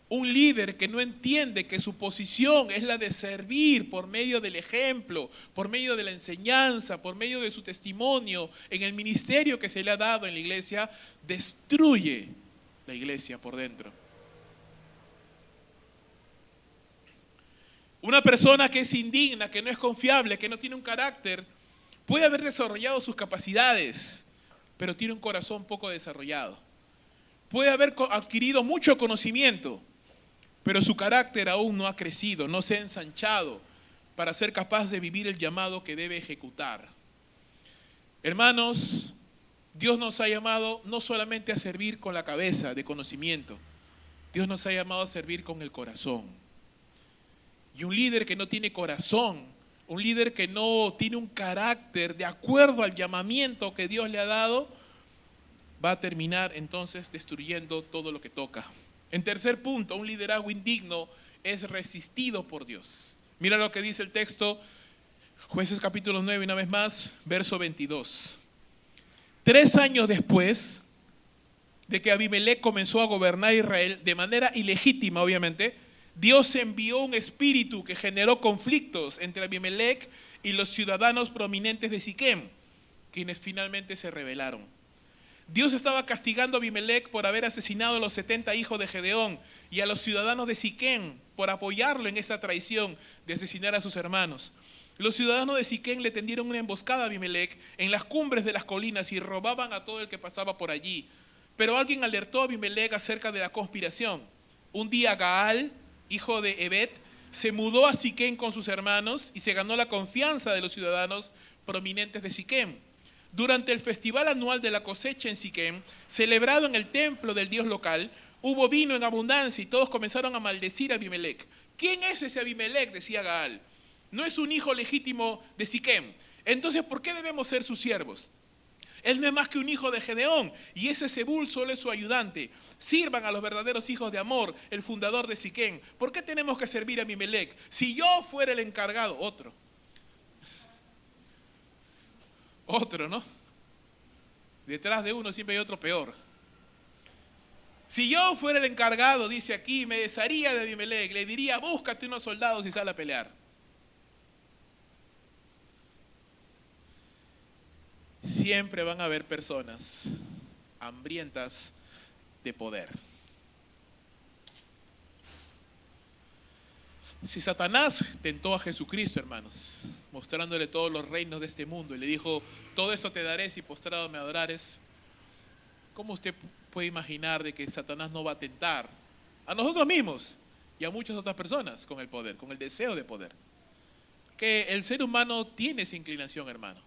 Un líder que no entiende que su posición es la de servir por medio del ejemplo, por medio de la enseñanza, por medio de su testimonio, en el ministerio que se le ha dado en la iglesia, destruye la iglesia por dentro. Una persona que es indigna, que no es confiable, que no tiene un carácter, puede haber desarrollado sus capacidades, pero tiene un corazón poco desarrollado. Puede haber adquirido mucho conocimiento, pero su carácter aún no ha crecido, no se ha ensanchado para ser capaz de vivir el llamado que debe ejecutar. Hermanos, Dios nos ha llamado no solamente a servir con la cabeza de conocimiento, Dios nos ha llamado a servir con el corazón. Y un líder que no tiene corazón, un líder que no tiene un carácter de acuerdo al llamamiento que Dios le ha dado, va a terminar entonces destruyendo todo lo que toca. En tercer punto, un liderazgo indigno es resistido por Dios. Mira lo que dice el texto, Jueces capítulo 9, una vez más, verso 22. 3 años después de que Abimelec comenzó a gobernar Israel, de manera ilegítima obviamente, Dios envió un espíritu que generó conflictos entre Abimelec y los ciudadanos prominentes de Siquem, quienes finalmente se rebelaron. Dios estaba castigando a Abimelec por haber asesinado a los 70 hijos de Gedeón y a los ciudadanos de Siquem por apoyarlo en esa traición de asesinar a sus hermanos. Los ciudadanos de Siquem le tendieron una emboscada a Abimelec en las cumbres de las colinas y robaban a todo el que pasaba por allí. Pero alguien alertó a Abimelec acerca de la conspiración. Un día Gaal, hijo de Ebed, se mudó a Siquem con sus hermanos y se ganó la confianza de los ciudadanos prominentes de Siquem. Durante el festival anual de la cosecha en Siquem, celebrado en el templo del dios local, hubo vino en abundancia y todos comenzaron a maldecir a Abimelec. ¿Quién es ese Abimelec?, decía Gaal. No es un hijo legítimo de Siquem. Entonces, ¿por qué debemos ser sus siervos? Él no es más que un hijo de Gedeón y ese Zebul solo es su ayudante. Sirvan a los verdaderos hijos de Amor, el fundador de Siquem. ¿Por qué tenemos que servir a Abimelec? Si yo fuera el encargado, otro, ¿no? Detrás de uno siempre hay otro peor. Si yo fuera el encargado, dice aquí, me desharía de Abimelec, le diría, búscate unos soldados y sal a pelear. Siempre van a haber personas hambrientas de poder. Si Satanás tentó a Jesucristo, hermanos, mostrándole todos los reinos de este mundo y le dijo, todo eso te daré si postrado me adorares, ¿cómo usted puede imaginar de que Satanás no va a tentar a nosotros mismos y a muchas otras personas con el poder, con el deseo de poder? Que el ser humano tiene esa inclinación, hermano.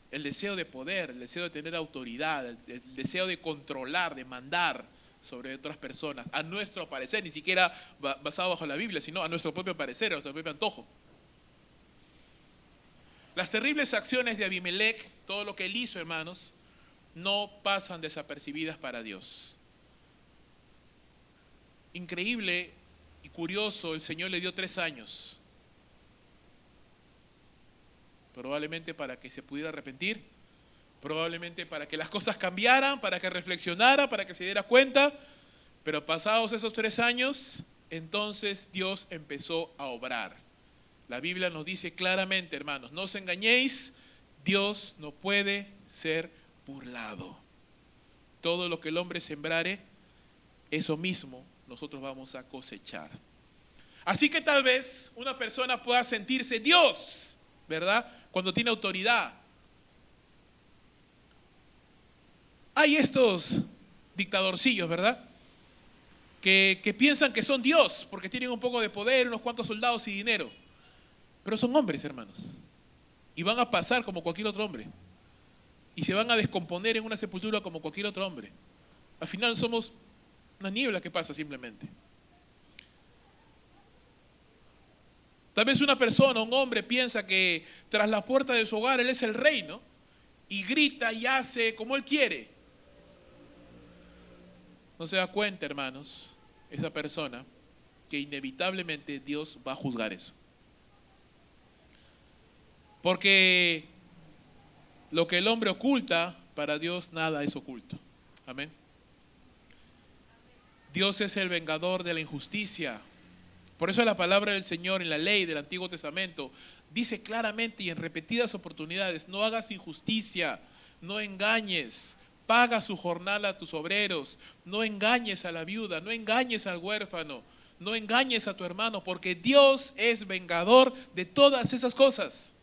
El deseo de poder, el deseo de tener autoridad, el deseo de controlar, de mandar sobre otras personas, a nuestro parecer, ni siquiera basado bajo la Biblia, sino a nuestro propio parecer, a nuestro propio antojo. Las terribles acciones de Abimelech, todo lo que él hizo, hermanos, no pasan desapercibidas para Dios. Increíble y curioso, el Señor le dio 3 años. Probablemente para que se pudiera arrepentir, probablemente para que las cosas cambiaran, para que reflexionara, para que se diera cuenta. Pero pasados esos 3 años, entonces Dios empezó a obrar. La Biblia nos dice claramente, hermanos, no os engañéis, Dios no puede ser burlado. Todo lo que el hombre sembrare, eso mismo nosotros vamos a cosechar. Así que tal vez una persona pueda sentirse Dios, ¿verdad?, cuando tiene autoridad. Hay estos dictadorcillos, ¿verdad?, que piensan que son Dios porque tienen un poco de poder, unos cuantos soldados y dinero. Pero son hombres, hermanos, y van a pasar como cualquier otro hombre, y se van a descomponer en una sepultura como cualquier otro hombre. Al final somos una niebla que pasa simplemente. Tal vez una persona, un hombre, piensa que tras la puerta de su hogar él es el rey, ¿no? Y grita y hace como él quiere. No se da cuenta, hermanos, esa persona, que inevitablemente Dios va a juzgar eso. Porque lo que el hombre oculta, para Dios nada es oculto. Amén. Dios es el vengador de la injusticia. Por eso la palabra del Señor en la ley del Antiguo Testamento dice claramente y en repetidas oportunidades: no hagas injusticia, no engañes, paga su jornal a tus obreros, no engañes a la viuda, no engañes al huérfano, no engañes a tu hermano, porque Dios es vengador de todas esas cosas.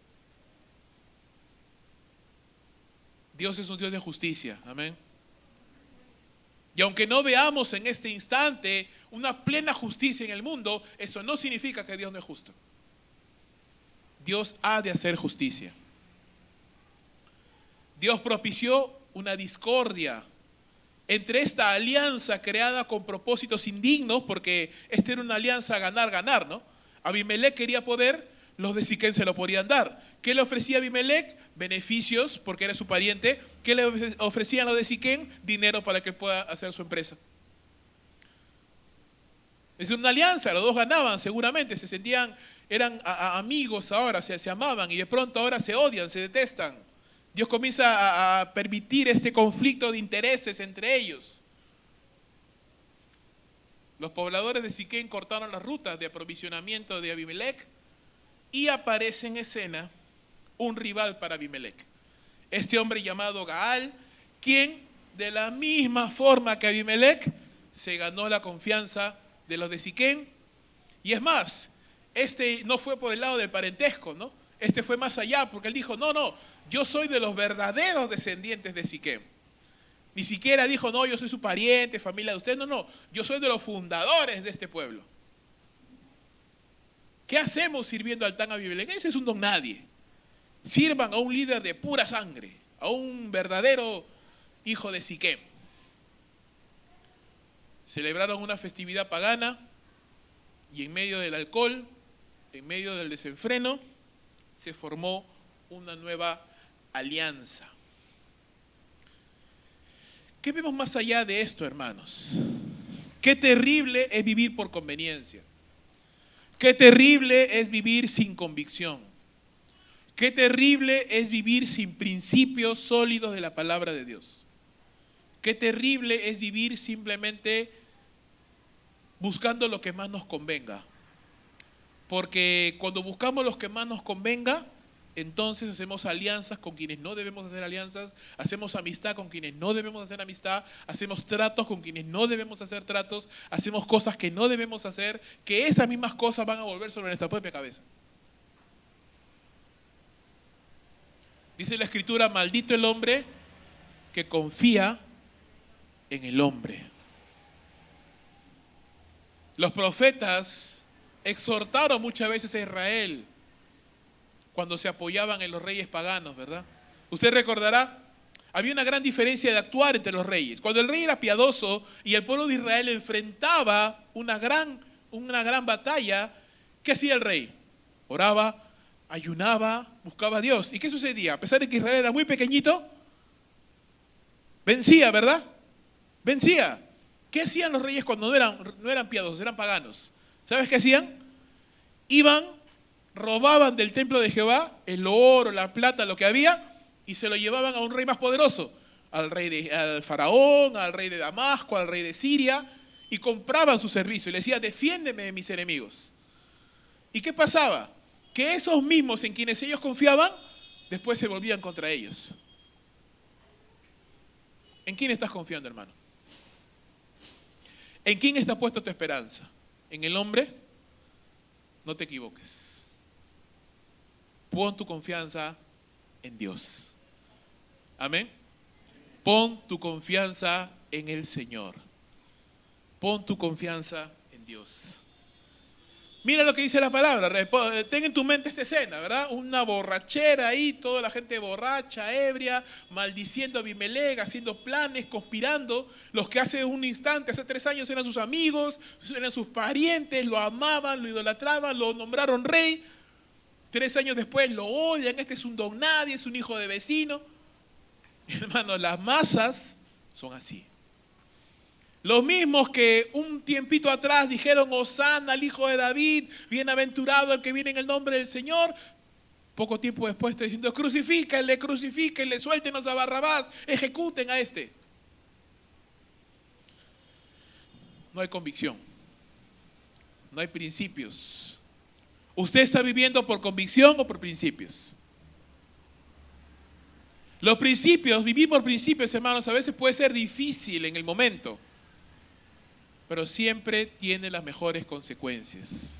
Dios es un Dios de justicia, amén. Y aunque no veamos en este instante una plena justicia en el mundo, eso no significa que Dios no es justo. Dios ha de hacer justicia. Dios propició una discordia entre esta alianza creada con propósitos indignos, porque esta era una alianza ganar-ganar, ¿no? Abimelech quería poder, los de Siquem se lo podían dar. ¿Qué le ofrecía Abimelech? Beneficios, porque era su pariente. ¿Qué le ofrecían los de Siquem? Dinero para que pueda hacer su empresa. Es una alianza, los dos ganaban seguramente, se sentían, eran amigos ahora, se amaban, y de pronto ahora se odian, se detestan. Dios comienza a permitir este conflicto de intereses entre ellos. Los pobladores de Siquem cortaron las rutas de aprovisionamiento de Abimelech y aparece en escena un rival para Abimelech. Este hombre llamado Gaal, quien de la misma forma que Abimelech se ganó la confianza de los de Siquem. Y es más, este no fue por el lado del parentesco, ¿no? Este fue más allá, porque él dijo, no, yo soy de los verdaderos descendientes de Siquem. Ni siquiera dijo, no, yo soy su pariente, familia de usted, no, yo soy de los fundadores de este pueblo. ¿Qué hacemos sirviendo al tan Abimelech? Ese es un don nadie. Sirvan a un líder de pura sangre, a un verdadero hijo de Siquem. Celebraron una festividad pagana y en medio del alcohol, en medio del desenfreno, se formó una nueva alianza. ¿Qué vemos más allá de esto, hermanos? Qué terrible es vivir por conveniencia. Qué terrible es vivir sin convicción. Qué terrible es vivir sin principios sólidos de la palabra de Dios. Qué terrible es vivir simplemente buscando lo que más nos convenga. Porque cuando buscamos lo que más nos convenga, entonces hacemos alianzas con quienes no debemos hacer alianzas, hacemos amistad con quienes no debemos hacer amistad, hacemos tratos con quienes no debemos hacer tratos, hacemos cosas que no debemos hacer, que esas mismas cosas van a volver sobre nuestra propia cabeza. Dice la Escritura, maldito el hombre que confía en el hombre. Los profetas exhortaron muchas veces a Israel cuando se apoyaban en los reyes paganos, ¿verdad? Usted recordará, había una gran diferencia de actuar entre los reyes. Cuando el rey era piadoso y el pueblo de Israel enfrentaba una gran batalla, ¿qué hacía el rey? Oraba, ayunaba, buscaba a Dios. ¿Y qué sucedía? A pesar de que Israel era muy pequeñito, vencía, ¿verdad? Vencía. ¿Qué hacían los reyes cuando no eran piadosos, eran paganos? ¿Sabes qué hacían? Iban, robaban del templo de Jehová el oro, la plata, lo que había, y se lo llevaban a un rey más poderoso, al faraón, al rey de Damasco, al rey de Siria, y compraban su servicio y le decía, defiéndeme de mis enemigos. ¿Y qué pasaba? Que esos mismos en quienes ellos confiaban, después se volvían contra ellos. ¿En quién estás confiando, hermano? ¿En quién está puesta tu esperanza? ¿En el hombre? No te equivoques. Pon tu confianza en Dios. Amén. Pon tu confianza en el Señor. Pon tu confianza en Dios. Mira lo que dice la palabra. Ten en tu mente esta escena, ¿verdad? Una borrachera ahí, toda la gente borracha, ebria, maldiciendo a Abimelec, haciendo planes, conspirando. Los que hace un instante, hace 3 años eran sus amigos, eran sus parientes, lo amaban, lo idolatraban, lo nombraron rey. 3 años después lo odian, este es un don nadie, es un hijo de vecino. Hermano, las masas son así. Los mismos que un tiempito atrás dijeron, Hosana al hijo de David, bienaventurado el que viene en el nombre del Señor. Poco tiempo después está diciendo, crucifíquenle, suéltenos a Barrabás, ejecuten a este. No hay convicción, no hay principios. ¿Usted está viviendo por convicción o por principios? Los principios, vivir por principios, hermanos, a veces puede ser difícil en el momento, pero siempre tiene las mejores consecuencias.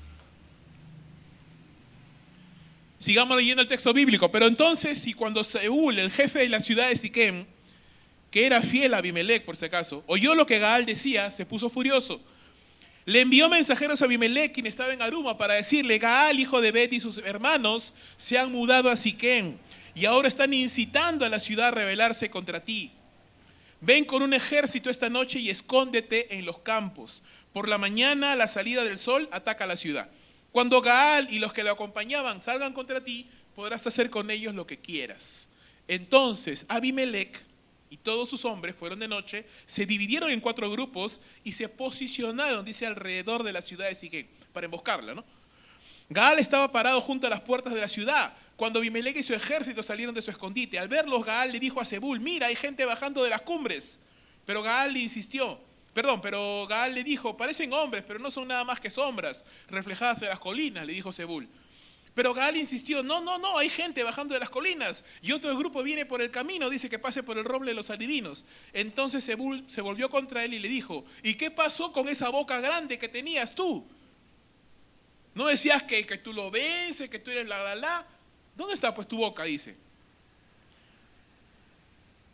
Sigamos leyendo el texto bíblico. Pero entonces, y cuando Saúl, el jefe de la ciudad de Siquem, que era fiel a Abimelec por si acaso, oyó lo que Gaal decía, se puso furioso. Le envió mensajeros a Abimelec, quien estaba en Aruma, para decirle, Gaal, hijo de Bet, y sus hermanos se han mudado a Siquem y ahora están incitando a la ciudad a rebelarse contra ti. Ven con un ejército esta noche y escóndete en los campos. Por la mañana, a la salida del sol, ataca la ciudad. Cuando Gaal y los que lo acompañaban salgan contra ti, podrás hacer con ellos lo que quieras. Entonces Abimelec y todos sus hombres fueron de noche, se dividieron en 4 grupos y se posicionaron, dice, alrededor de la ciudad de Siquem, para emboscarla, ¿no? Gaal estaba parado junto a las puertas de la ciudad, cuando Abimelec y su ejército salieron de su escondite. Al verlos, Gaal le dijo a Zebul, mira, hay gente bajando de las cumbres. Pero Gaal le dijo, parecen hombres, pero no son nada más que sombras reflejadas en las colinas, le dijo Zebul. Pero Gaal insistió, no, hay gente bajando de las colinas y otro grupo viene por el camino, dice que pase por el roble de los adivinos. Entonces Zebul se volvió contra él y le dijo, ¿y qué pasó con esa boca grande que tenías tú? ¿No decías que tú lo vences, que tú eres la? ¿Dónde está pues tu boca? Dice.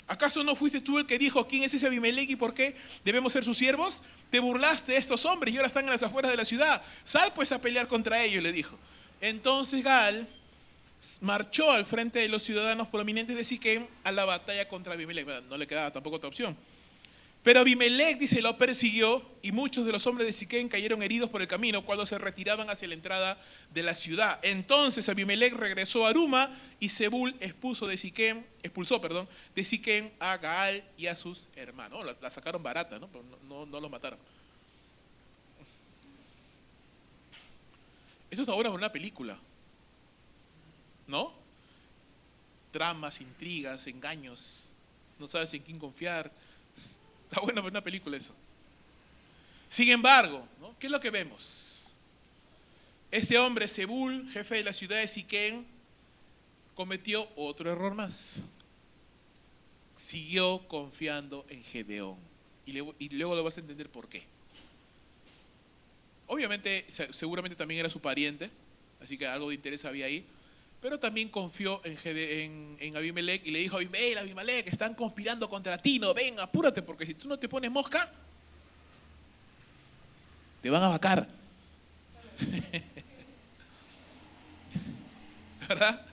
¿Acaso no fuiste tú el que dijo quién es ese Abimelec y por qué debemos ser sus siervos? Te burlaste de estos hombres y ahora están en las afueras de la ciudad. Sal pues a pelear contra ellos, le dijo. Entonces Gaal marchó al frente de los ciudadanos prominentes de Siquem a la batalla contra Abimelec. No le quedaba tampoco otra opción. Pero Abimelec, dice, lo persiguió y muchos de los hombres de Siquem cayeron heridos por el camino cuando se retiraban hacia la entrada de la ciudad. Entonces Abimelec regresó a Aruma y Zebul expulsó de Siquem a Gaal y a sus hermanos. La sacaron barata, ¿no? Pero no los mataron. Eso es ahora una película, ¿no? Tramas, intrigas, engaños, no sabes en quién confiar. Está bueno ver una película eso. Sin embargo, ¿no? ¿Qué es lo que vemos? Este hombre, Zebul, jefe de la ciudad de Siquem, cometió otro error más. Siguió confiando en Gedeón. Y luego lo vas a entender por qué. Obviamente, seguramente también era su pariente, así que algo de interés había ahí. Pero también confió en Abimelech y le dijo a Abimelech, están conspirando contra ti, no, ven, apúrate, porque si tú no te pones mosca, te van a vacar. ¿Verdad?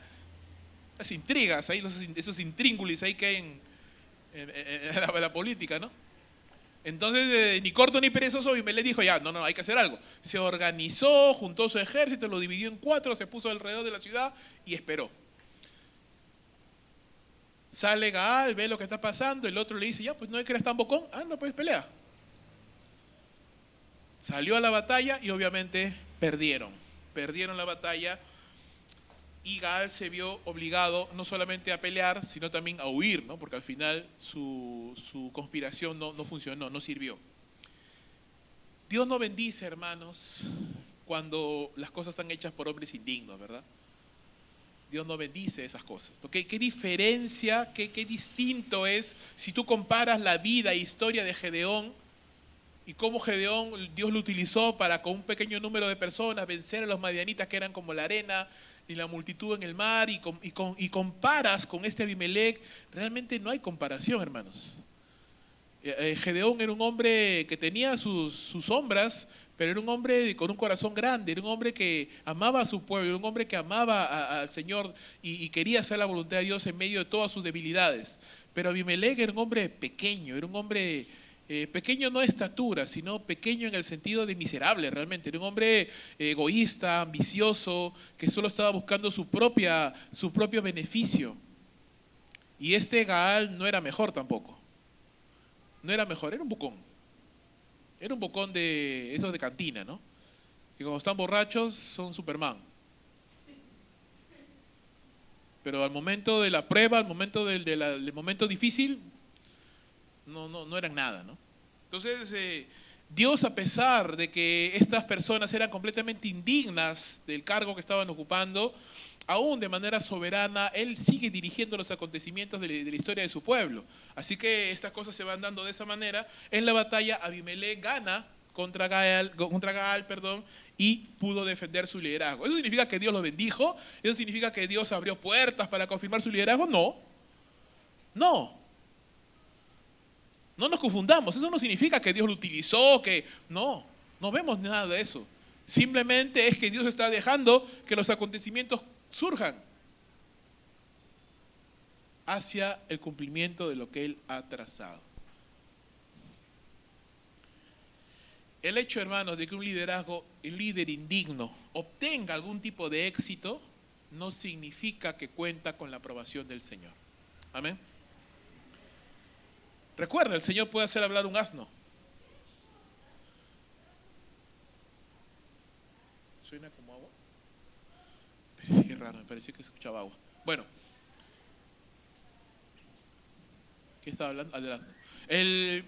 Las intrigas, ahí, esos intríngulis ahí que hay en la política, ¿no? Entonces, ni corto ni perezoso, Abimelech dijo, ya, no, hay que hacer algo. Se organizó, juntó su ejército, lo dividió en 4, se puso alrededor de la ciudad y esperó. Sale Gaal, ve lo que está pasando, el otro le dice, ya, pues no es que eres tan bocón, anda, pues pelea. Salió a la batalla y obviamente perdieron la batalla. Y Gaal se vio obligado no solamente a pelear, sino también a huir, ¿no? Porque al final su conspiración no funcionó, no sirvió. Dios no bendice, hermanos, cuando las cosas están hechas por hombres indignos, ¿verdad? Dios no bendice esas cosas. ¿Qué diferencia, qué distinto es si tú comparas la vida e historia de Gedeón y cómo Gedeón, Dios lo utilizó para con un pequeño número de personas vencer a los madianitas que eran como la arena y la multitud en el mar, y comparas con este Abimelech? Realmente no hay comparación, hermanos. Gedeón era un hombre que tenía sus sombras, pero era un hombre con un corazón grande, era un hombre que amaba a su pueblo, era un hombre que amaba al Señor y quería hacer la voluntad de Dios en medio de todas sus debilidades. Pero Abimelech era un hombre pequeño, era un hombre pequeño no de estatura, sino pequeño en el sentido de miserable realmente. Era un hombre egoísta, ambicioso, que solo estaba buscando su propio beneficio. Y este Gaal no era mejor tampoco. No era mejor, era un bocón. Era un bocón de esos de cantina, ¿no? Que cuando están borrachos son Superman. Pero al momento de la prueba, al momento del momento difícil, no eran nada, ¿no? Entonces, Dios, a pesar de que estas personas eran completamente indignas del cargo que estaban ocupando, aún de manera soberana, Él sigue dirigiendo los acontecimientos de la historia de su pueblo. Así que estas cosas se van dando de esa manera. En la batalla, Abimelech gana contra Gaal, y pudo defender su liderazgo. ¿Eso significa que Dios lo bendijo? ¿Eso significa que Dios abrió puertas para confirmar su liderazgo? No. No nos confundamos, eso no significa que Dios lo utilizó, no vemos nada de eso. Simplemente es que Dios está dejando que los acontecimientos surjan hacia el cumplimiento de lo que Él ha trazado. El hecho, hermanos, de que un líder indigno, obtenga algún tipo de éxito, no significa que cuenta con la aprobación del Señor. Amén. Recuerda, el Señor puede hacer hablar un asno. ¿Suena como agua? Qué raro, me pareció que escuchaba agua. Bueno. ¿Qué estaba hablando? Adelante.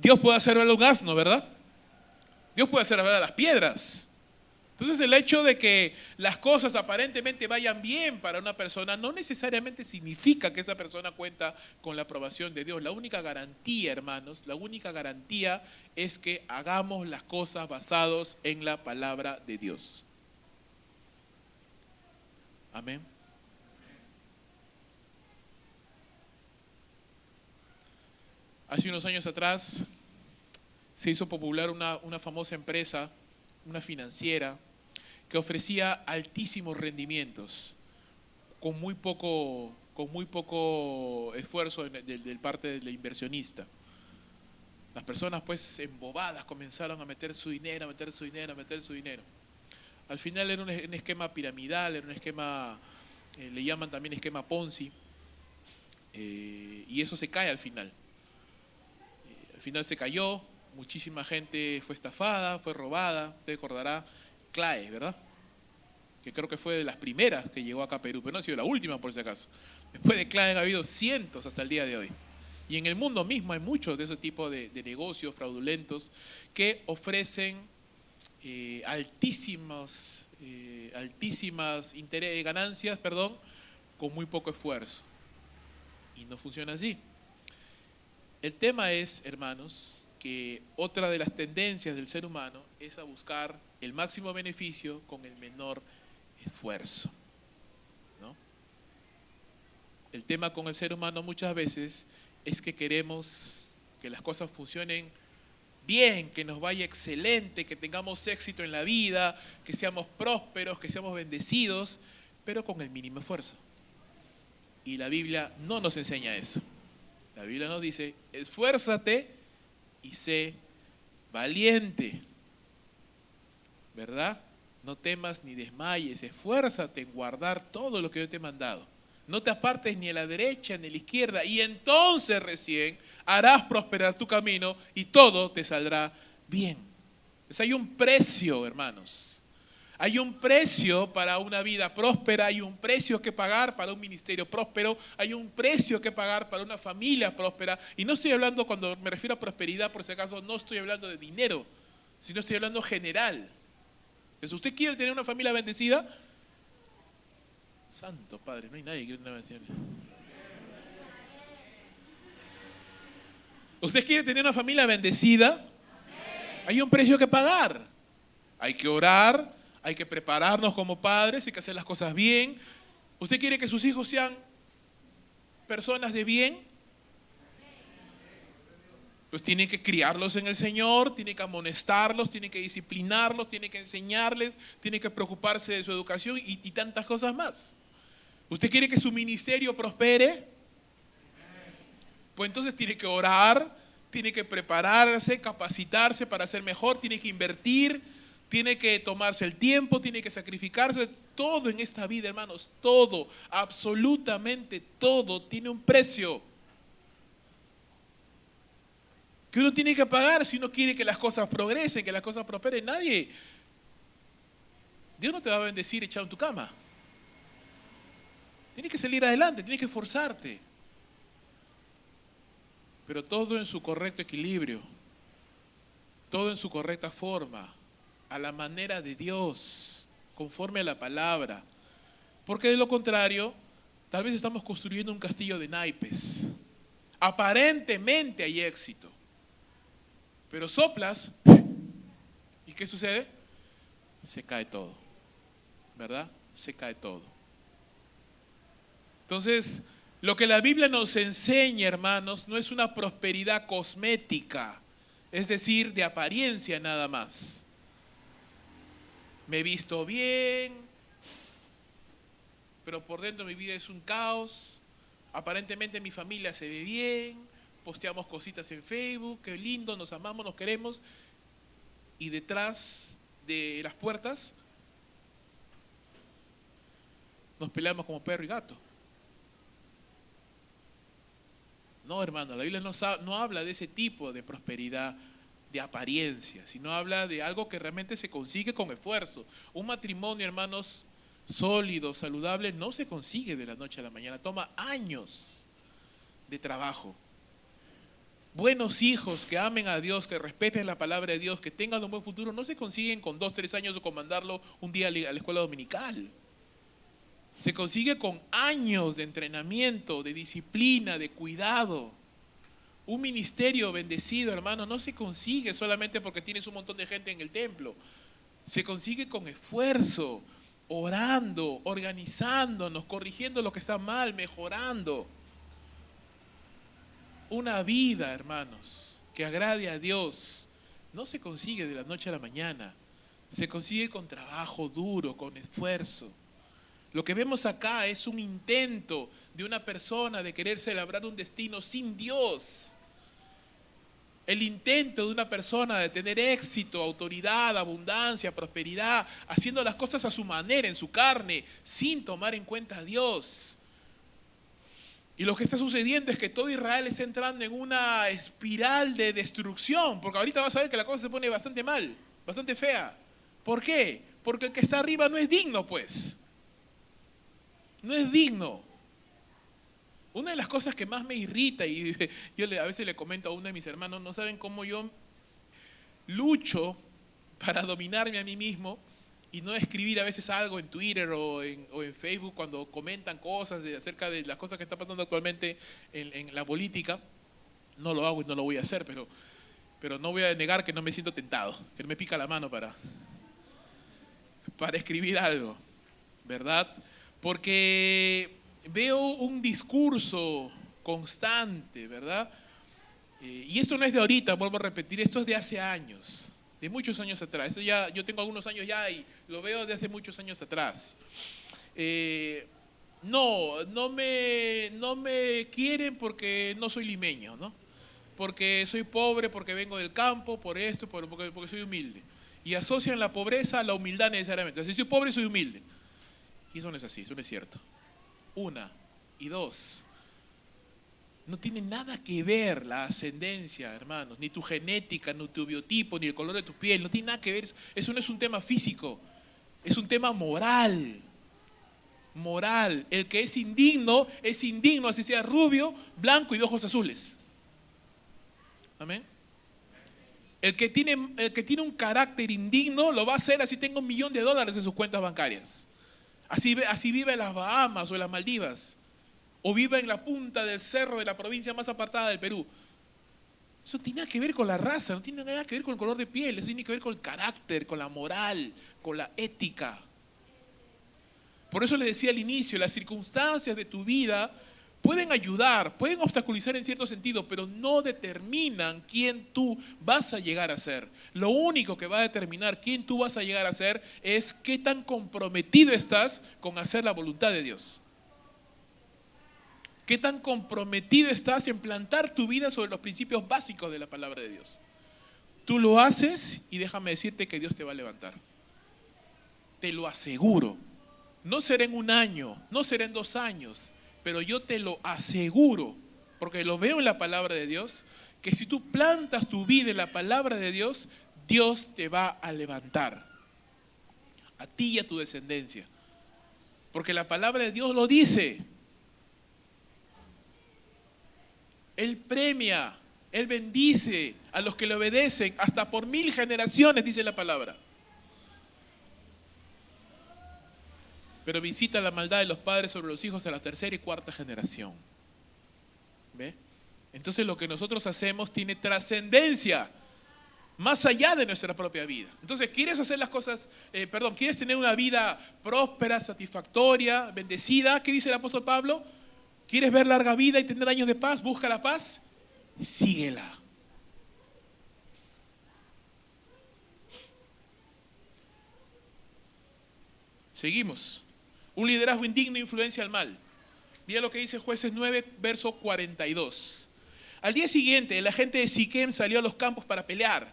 Dios puede hacer hablar un asno, ¿verdad? Dios puede hacer hablar a las piedras. Entonces el hecho de que las cosas aparentemente vayan bien para una persona no necesariamente significa que esa persona cuenta con la aprobación de Dios. La única garantía, hermanos, la única garantía es que hagamos las cosas basados en la palabra de Dios. Amén. Hace unos años atrás se hizo popular una famosa empresa, una financiera, que ofrecía altísimos rendimientos con muy poco esfuerzo del parte del inversionista. Las personas pues embobadas comenzaron a meter su dinero. Al final era un esquema piramidal, era un esquema, le llaman también esquema Ponzi, y eso se cae al final. Al final se cayó, muchísima gente fue estafada, fue robada, usted recordará. CLAE, ¿verdad? Que creo que fue de las primeras que llegó acá a Perú, pero no ha sido la última por si acaso. Después de CLAE han habido cientos hasta el día de hoy. Y en el mundo mismo hay muchos de ese tipo de negocios fraudulentos que ofrecen altísimos altísimas ganancias, con muy poco esfuerzo. Y no funciona así. El tema es, hermanos, que otra de las tendencias del ser humano es a buscar el máximo beneficio con el menor esfuerzo, ¿no? El tema con el ser humano muchas veces es que queremos que las cosas funcionen bien, que nos vaya excelente, que tengamos éxito en la vida, que seamos prósperos, que seamos bendecidos, pero con el mínimo esfuerzo. Y la Biblia no nos enseña eso. La Biblia nos dice, esfuérzate y sé valiente, ¿verdad? No temas ni desmayes, esfuérzate en guardar todo lo que yo te he mandado. No te apartes ni a la derecha ni a la izquierda, y entonces recién harás prosperar tu camino y todo te saldrá bien. Entonces hay un precio, hermanos. Hay un precio para una vida próspera, hay un precio que pagar para un ministerio próspero, hay un precio que pagar para una familia próspera. Y no estoy hablando, cuando me refiero a prosperidad, por si acaso, no estoy hablando de dinero, sino estoy hablando general. Entonces, ¿usted quiere tener una familia bendecida? Santo Padre, no hay nadie que quiere una bendición. ¿Usted quiere tener una familia bendecida? Hay un precio que pagar. Hay que orar, hay que prepararnos como padres, hay que hacer las cosas bien. ¿Usted quiere que sus hijos sean personas de bien? Pues tiene que criarlos en el Señor, tiene que amonestarlos, tiene que disciplinarlos, tiene que enseñarles, tiene que preocuparse de su educación y tantas cosas más. ¿Usted quiere que su ministerio prospere? Pues entonces tiene que orar, tiene que prepararse, capacitarse para ser mejor, tiene que invertir, tiene que tomarse el tiempo, tiene que sacrificarse. Todo en esta vida, hermanos, todo, absolutamente todo tiene un precio que uno tiene que pagar si uno quiere que las cosas progresen, que las cosas prosperen. Dios no te va a bendecir echado en tu cama. Tienes que salir adelante, tienes que esforzarte. Pero todo en su correcto equilibrio, todo en su correcta forma, a la manera de Dios, conforme a la palabra. Porque de lo contrario, tal vez estamos construyendo un castillo de naipes. Aparentemente hay éxito, pero soplas, ¿y qué sucede? Se cae todo, ¿verdad? Se cae todo. Entonces, lo que la Biblia nos enseña, hermanos, no es una prosperidad cosmética, es decir, de apariencia nada más. Me he visto bien, pero por dentro mi vida es un caos. Aparentemente mi familia se ve bien, posteamos cositas en Facebook, qué lindo, nos amamos, nos queremos. Y detrás de las puertas nos peleamos como perro y gato. No, hermano, la Biblia no habla de ese tipo de prosperidad de apariencia, sino habla de algo que realmente se consigue con esfuerzo. Un matrimonio, hermanos, sólido, saludable, no se consigue de la noche a la mañana, toma años de trabajo. Buenos hijos que amen a Dios, que respeten la palabra de Dios, que tengan un buen futuro, no se consiguen con 2, 3 años o con mandarlo un día a la escuela dominical. Se consigue con años de entrenamiento, de disciplina, de cuidado. Un ministerio bendecido, hermano, no se consigue solamente porque tienes un montón de gente en el templo. Se consigue con esfuerzo, orando, organizándonos, corrigiendo lo que está mal, mejorando. Una vida, hermanos, que agrade a Dios, no se consigue de la noche a la mañana. Se consigue con trabajo duro, con esfuerzo. Lo que vemos acá es un intento de una persona de querer celebrar un destino sin Dios. El intento de una persona de tener éxito, autoridad, abundancia, prosperidad, haciendo las cosas a su manera, en su carne, sin tomar en cuenta a Dios. Y lo que está sucediendo es que todo Israel está entrando en una espiral de destrucción, porque ahorita vas a ver que la cosa se pone bastante mal, bastante fea. ¿Por qué? Porque el que está arriba no es digno, pues. No es digno. Una de las cosas que más me irrita, y yo a veces le comento a uno de mis hermanos, no saben cómo yo lucho para dominarme a mí mismo, y no escribir a veces algo en Twitter o en Facebook cuando comentan cosas acerca de las cosas que están pasando actualmente en la política. No lo hago y no lo voy a hacer, pero no voy a negar que no me siento tentado, que no me pica la mano para escribir algo, ¿verdad? Porque veo un discurso constante, ¿verdad? Y esto no es de ahorita, vuelvo a repetir, esto es de hace años, de muchos años atrás. Eso ya, yo tengo algunos años ya y lo veo desde hace muchos años atrás. No me quieren porque no soy limeño, ¿no? Porque soy pobre, porque vengo del campo, por esto, porque soy humilde. Y asocian la pobreza a la humildad necesariamente. Si soy pobre, soy humilde. Y eso no es así, eso no es cierto. Una. Y dos, no tiene nada que ver la ascendencia, hermanos, ni tu genética, ni tu biotipo, ni el color de tu piel, no tiene nada que ver. Eso no es un tema físico, es un tema moral. Moral. El que es indigno, así sea rubio, blanco y de ojos azules. Amén. El que tiene un carácter indigno lo va a hacer así tenga $1 millón en sus cuentas bancarias. Así vive en las Bahamas o en las Maldivas. O vive en la punta del cerro de la provincia más apartada del Perú. Eso no tiene nada que ver con la raza, no tiene nada que ver con el color de piel, eso tiene que ver con el carácter, con la moral, con la ética. Por eso les decía al inicio, las circunstancias de tu vida pueden ayudar, pueden obstaculizar en cierto sentido, pero no determinan quién tú vas a llegar a ser. Lo único que va a determinar quién tú vas a llegar a ser es qué tan comprometido estás con hacer la voluntad de Dios. ¿Qué tan comprometido estás en plantar tu vida sobre los principios básicos de la palabra de Dios? Tú lo haces y déjame decirte que Dios te va a levantar. Te lo aseguro. No será en 1 año, no será en 2 años, pero yo te lo aseguro, porque lo veo en la palabra de Dios, que si tú plantas tu vida en la palabra de Dios, Dios te va a levantar. A ti y a tu descendencia. Porque la palabra de Dios lo dice. Él premia, Él bendice a los que le obedecen hasta por 1000 generaciones, dice la palabra. Pero visita la maldad de los padres sobre los hijos a la 3ª y 4ª generación. ¿Ve? Entonces lo que nosotros hacemos tiene trascendencia más allá de nuestra propia vida. Entonces, ¿quieres hacer las cosas, quieres tener una vida próspera, satisfactoria, bendecida? ¿Qué dice el apóstol Pablo? ¿Quieres ver larga vida y tener años de paz? Busca la paz, síguela. Seguimos. Un liderazgo indigno influencia al mal. Mira lo que dice Jueces 9, verso 42. Al día siguiente, la gente de Siquem salió a los campos para pelear.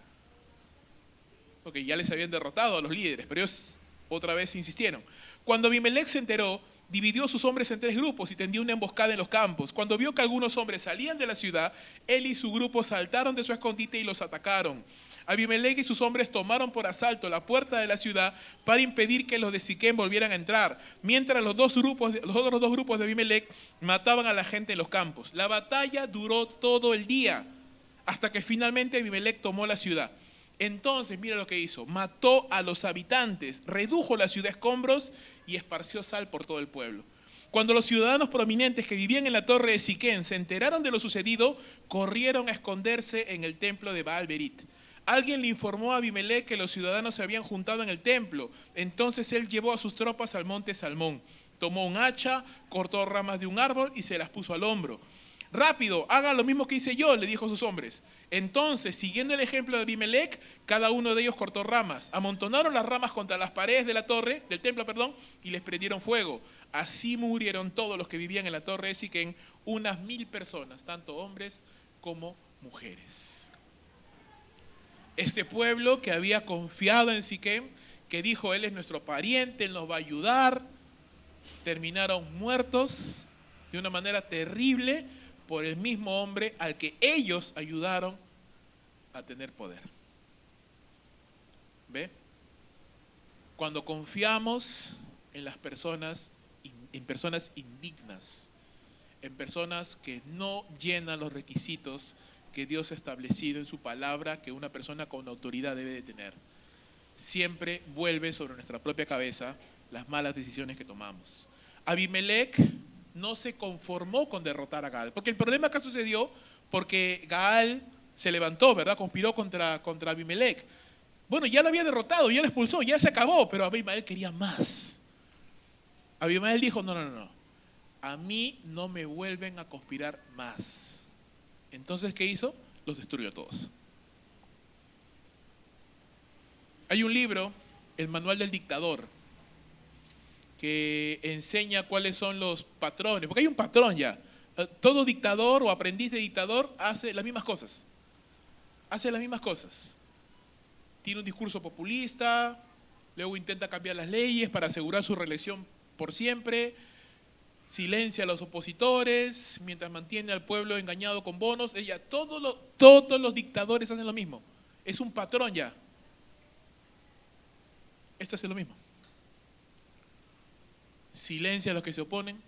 Porque ya les habían derrotado a los líderes, pero ellos otra vez insistieron. Cuando Abimelech se enteró, dividió a sus hombres en 3 grupos y tendió una emboscada en los campos. Cuando vio que algunos hombres salían de la ciudad, él y su grupo saltaron de su escondite y los atacaron. Abimelech y sus hombres tomaron por asalto la puerta de la ciudad para impedir que los de Siquem volvieran a entrar, mientras los otros 2 grupos de Abimelech mataban a la gente en los campos. La batalla duró todo el día, hasta que finalmente Abimelech tomó la ciudad. Entonces, mira lo que hizo, mató a los habitantes, redujo la ciudad a escombros y esparció sal por todo el pueblo. Cuando los ciudadanos prominentes que vivían en la torre de Siquem se enteraron de lo sucedido, corrieron a esconderse en el templo de Baal-Berit. Alguien le informó a Abimelech que los ciudadanos se habían juntado en el templo. Entonces él llevó a sus tropas al monte Salmón. Tomó un hacha, cortó ramas de un árbol y se las puso al hombro. Rápido, hagan lo mismo que hice yo, le dijo a sus hombres. Entonces, siguiendo el ejemplo de Abimelech, cada uno de ellos cortó ramas. Amontonaron las ramas contra las paredes de del templo, y les prendieron fuego. Así murieron todos los que vivían en la torre de Siquem, unas 1000 personas, tanto hombres como mujeres. Este pueblo que había confiado en Siquem, que dijo, él es nuestro pariente, él nos va a ayudar, terminaron muertos de una manera terrible por el mismo hombre al que ellos ayudaron a tener poder. ¿Ve? Cuando confiamos en las personas, en personas indignas, en personas que no llenan los requisitos que Dios ha establecido en su palabra que una persona con autoridad debe de tener. siempre vuelve sobre nuestra propia cabeza las malas decisiones que tomamos. Abimelec no se conformó con derrotar a Gaal, porque el problema acá sucedió porque Gaal se levantó, ¿verdad? Conspiró contra Abimelec. Bueno, ya lo había derrotado, ya lo expulsó, ya se acabó, pero Abimelec quería más. Abimelec dijo, no, a mí no me vuelven a conspirar más. Entonces, ¿qué hizo? Los destruyó a todos. Hay un libro, El Manual del Dictador, que enseña cuáles son los patrones, porque hay un patrón ya. Todo dictador o aprendiz de dictador hace las mismas cosas. Tiene un discurso populista, luego intenta cambiar las leyes para asegurar su reelección por siempre, silencia a los opositores, mientras mantiene al pueblo engañado con bonos. Todos los dictadores hacen lo mismo. Es un patrón ya. Este hace lo mismo. Silencia a los que se oponen,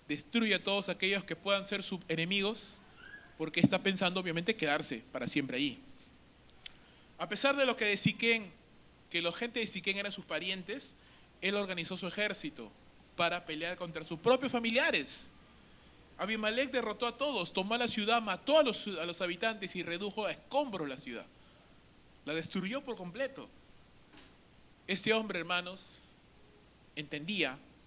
destruye a todos aquellos que puedan ser sus enemigos, porque está pensando obviamente quedarse para siempre allí. A pesar de lo que de Siquén, que la gente de Siquén eran sus parientes, él organizó su ejército para pelear contra sus propios familiares. Abimelec derrotó a todos, tomó la ciudad, mató a los habitantes y redujo a escombros la ciudad. La destruyó por completo. Este hombre, hermanos,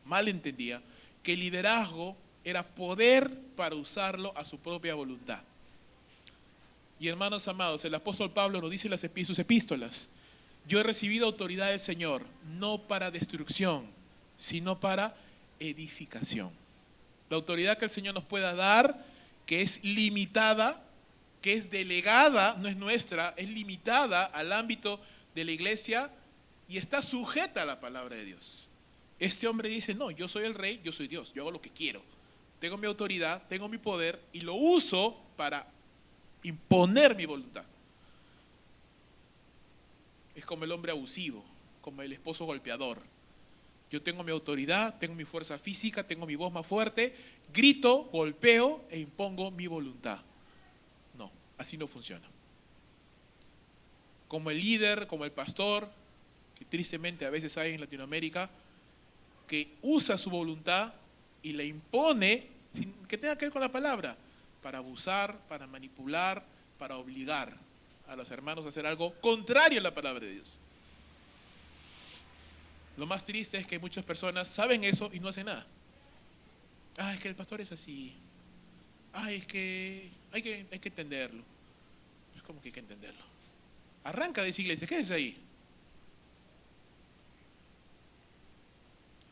mal entendía, que el liderazgo era poder para usarlo a su propia voluntad. Y hermanos amados, el apóstol Pablo nos dice en sus epístolas, yo he recibido autoridad del Señor, no para destrucción, sino para edificación. La autoridad que el Señor nos pueda dar, que es limitada, que es delegada, no es nuestra, es limitada al ámbito de la iglesia y está sujeta a la palabra de Dios. Este hombre dice, no, yo soy el rey, yo soy Dios, yo hago lo que quiero. Tengo mi autoridad, tengo mi poder y lo uso para imponer mi voluntad. Es como el hombre abusivo, como el esposo golpeador. Yo tengo mi autoridad, tengo mi fuerza física, tengo mi voz más fuerte, grito, golpeo e impongo mi voluntad. No, así no funciona. Como el líder, como el pastor, que tristemente a veces hay en Latinoamérica, que usa su voluntad y la impone sin que tenga que ver con la palabra, para abusar, para manipular, para obligar a los hermanos a hacer algo contrario a la palabra de Dios. Lo más triste es que muchas personas saben eso y no hacen nada. Es que el pastor es así. Es que hay que entenderlo. ¿Cómo que hay que entenderlo? Arranca de esa iglesia, ¿qué es ahí?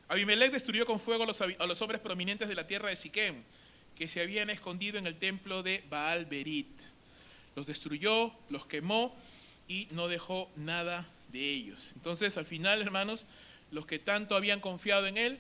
Abimelec destruyó con fuego a los hombres prominentes de la tierra de Siquem, que se habían escondido en el templo de Baal Berit. Los destruyó, los quemó y no dejó nada de ellos. Entonces, al final, hermanos, los que tanto habían confiado en él,